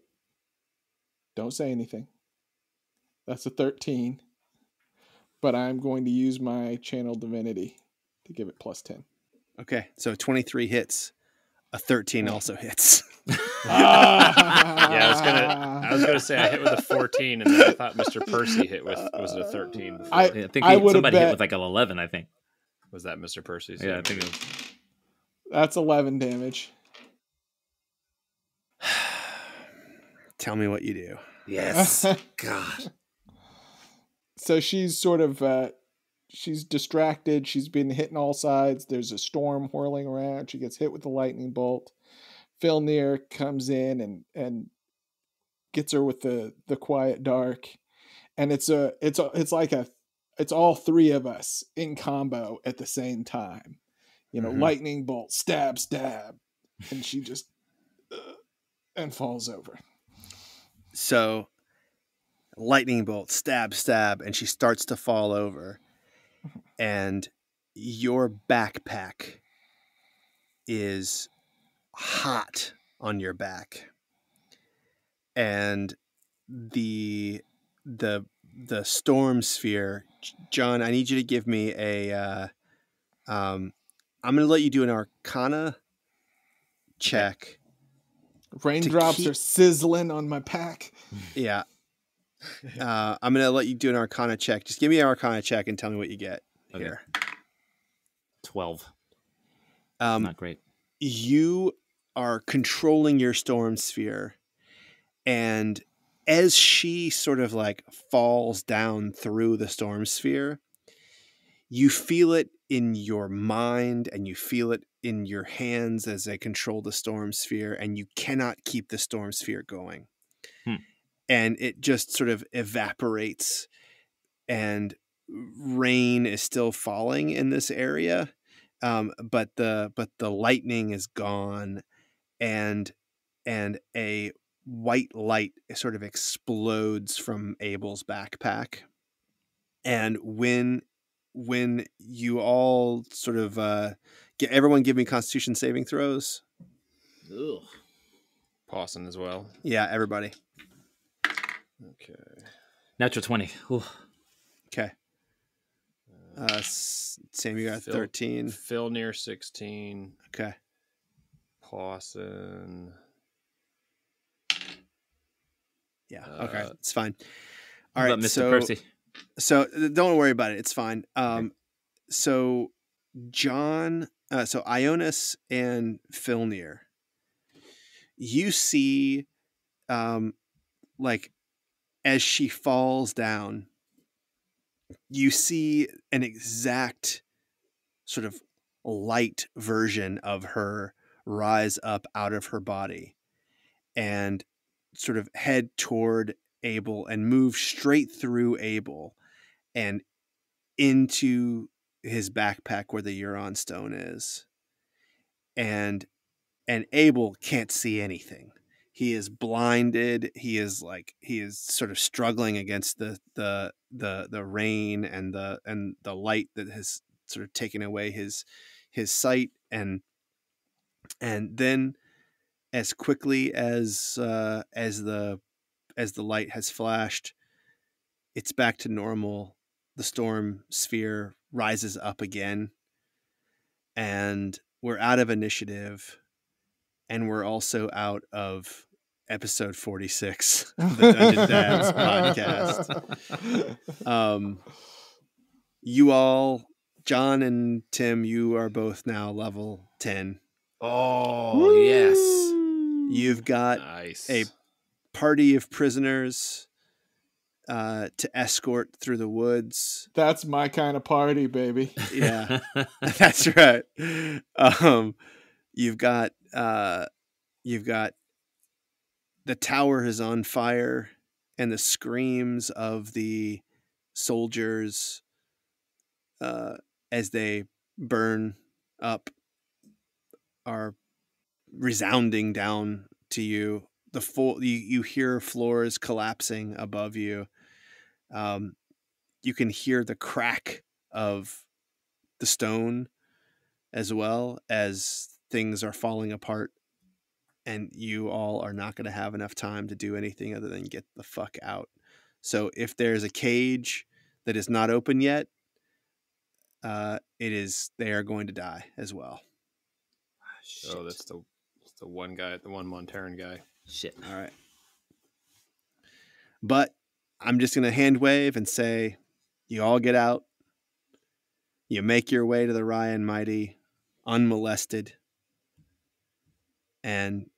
Don't say anything. That's a 13. But I'm going to use my channel divinity to give it +10. Okay, so 23 hits. A 13 also hits. Yeah, I was gonna say I hit with a 14, and then I thought Mr. Percy hit with was it a 13 before? I think would've somebody hit bet- with like an 11. I think. Was that Mr. Percy's? Yeah, I think it was. That's 11 damage. Tell me what you do. Yes. God. So she's sort of she's distracted. She's been hitting all sides. There's a storm whirling around. She gets hit with the lightning bolt. Filnyr comes in and gets her with the quiet dark. And it's all three of us in combo at the same time. You know, lightning bolt, stab, stab. And she just and falls over. So, lightning bolt, stab, stab, and she starts to fall over. And your backpack is hot on your back. And the storm sphere, John, I need you to give me a I'm going to let you do an Arcana check. Raindrops are sizzling on my pack. Yeah. I'm going to let you do an Arcana check. Just give me an Arcana check and tell me what you get here. 12. Um, Not great. You are controlling your storm sphere, and as she sort of like falls down through the storm sphere, you feel it in your mind and you feel it in your hands as they control the storm sphere, and you cannot keep the storm sphere going. And it just sort of evaporates, and rain is still falling in this area. But the lightning is gone, and a white light sort of explodes from Abel's backpack. And when you all sort of everyone give me Constitution saving throws. Ugh. Pawson as well. Yeah, everybody. Okay. Natural 20. Ooh. Okay. Sam, you got 13. Filnyr 16. Okay. Pawson. Yeah. Okay. It's fine. All What right. about Mr. Percy? So don't worry about it. It's fine. So John, so Ionus and Filnyr, you see, like as she falls down, you see an exact sort of light version of her rise up out of her body and sort of head toward Abel and move straight through Abel and into his backpack where the Euron stone is. And Abel can't see anything. He is blinded. He is sort of struggling against the rain and the light that has sort of taken away his sight. And then as quickly as the light has flashed, it's back to normal. The storm sphere rises up again, and we're out of initiative, and we're also out of episode 46 of the Dungeon Dads podcast. You all, John and Tim, you are both now level 10. Oh, yes. You've got Nice. a party of prisoners to escort through the woods. That's my kind of party, baby. Yeah, that's right. You've got the tower is on fire, and the screams of the soldiers as they burn up are resounding down to you. You hear floors collapsing above you. You can hear the crack of the stone as well, as things are falling apart and you all are not going to have enough time to do anything other than get the fuck out. So if there's a cage that is not open yet, they are going to die as well. Oh, that's the one guy, the one Monteran guy. Shit. All right. But I'm just going to hand wave and say, you all get out. You make your way to the Ryan Mighty unmolested. And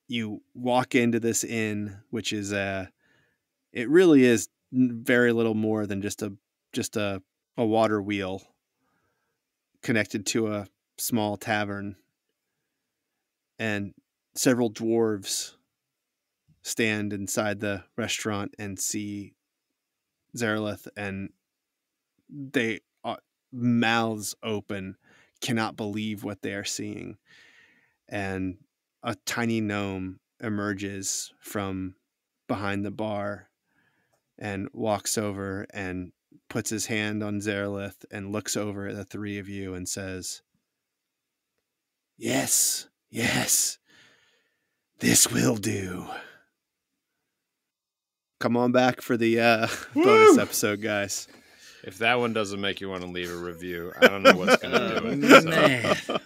you walk into this inn, which is it really is very little more than just a water wheel connected to a small tavern. And several dwarves stand inside the restaurant and see Zarelith, and they mouths open, cannot believe what they are seeing. And a tiny gnome emerges from behind the bar and walks over and puts his hand on Zarelith and looks over at the three of you and says, "Yes, yes, this will do." Come on back for the bonus episode, guys. If that one doesn't make you want to leave a review, I don't know what's going to do it. Man. So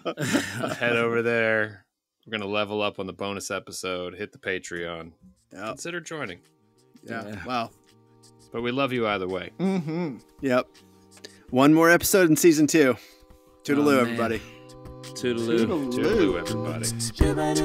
head over there. We're going to level up on the bonus episode. Hit the Patreon. Yep. Consider joining. Yeah. Wow. But we love you either way. Mm-hmm. Yep. One more episode in season 2. Toodaloo, man. everybody. Toodaloo. Toodaloo, everybody. Chubba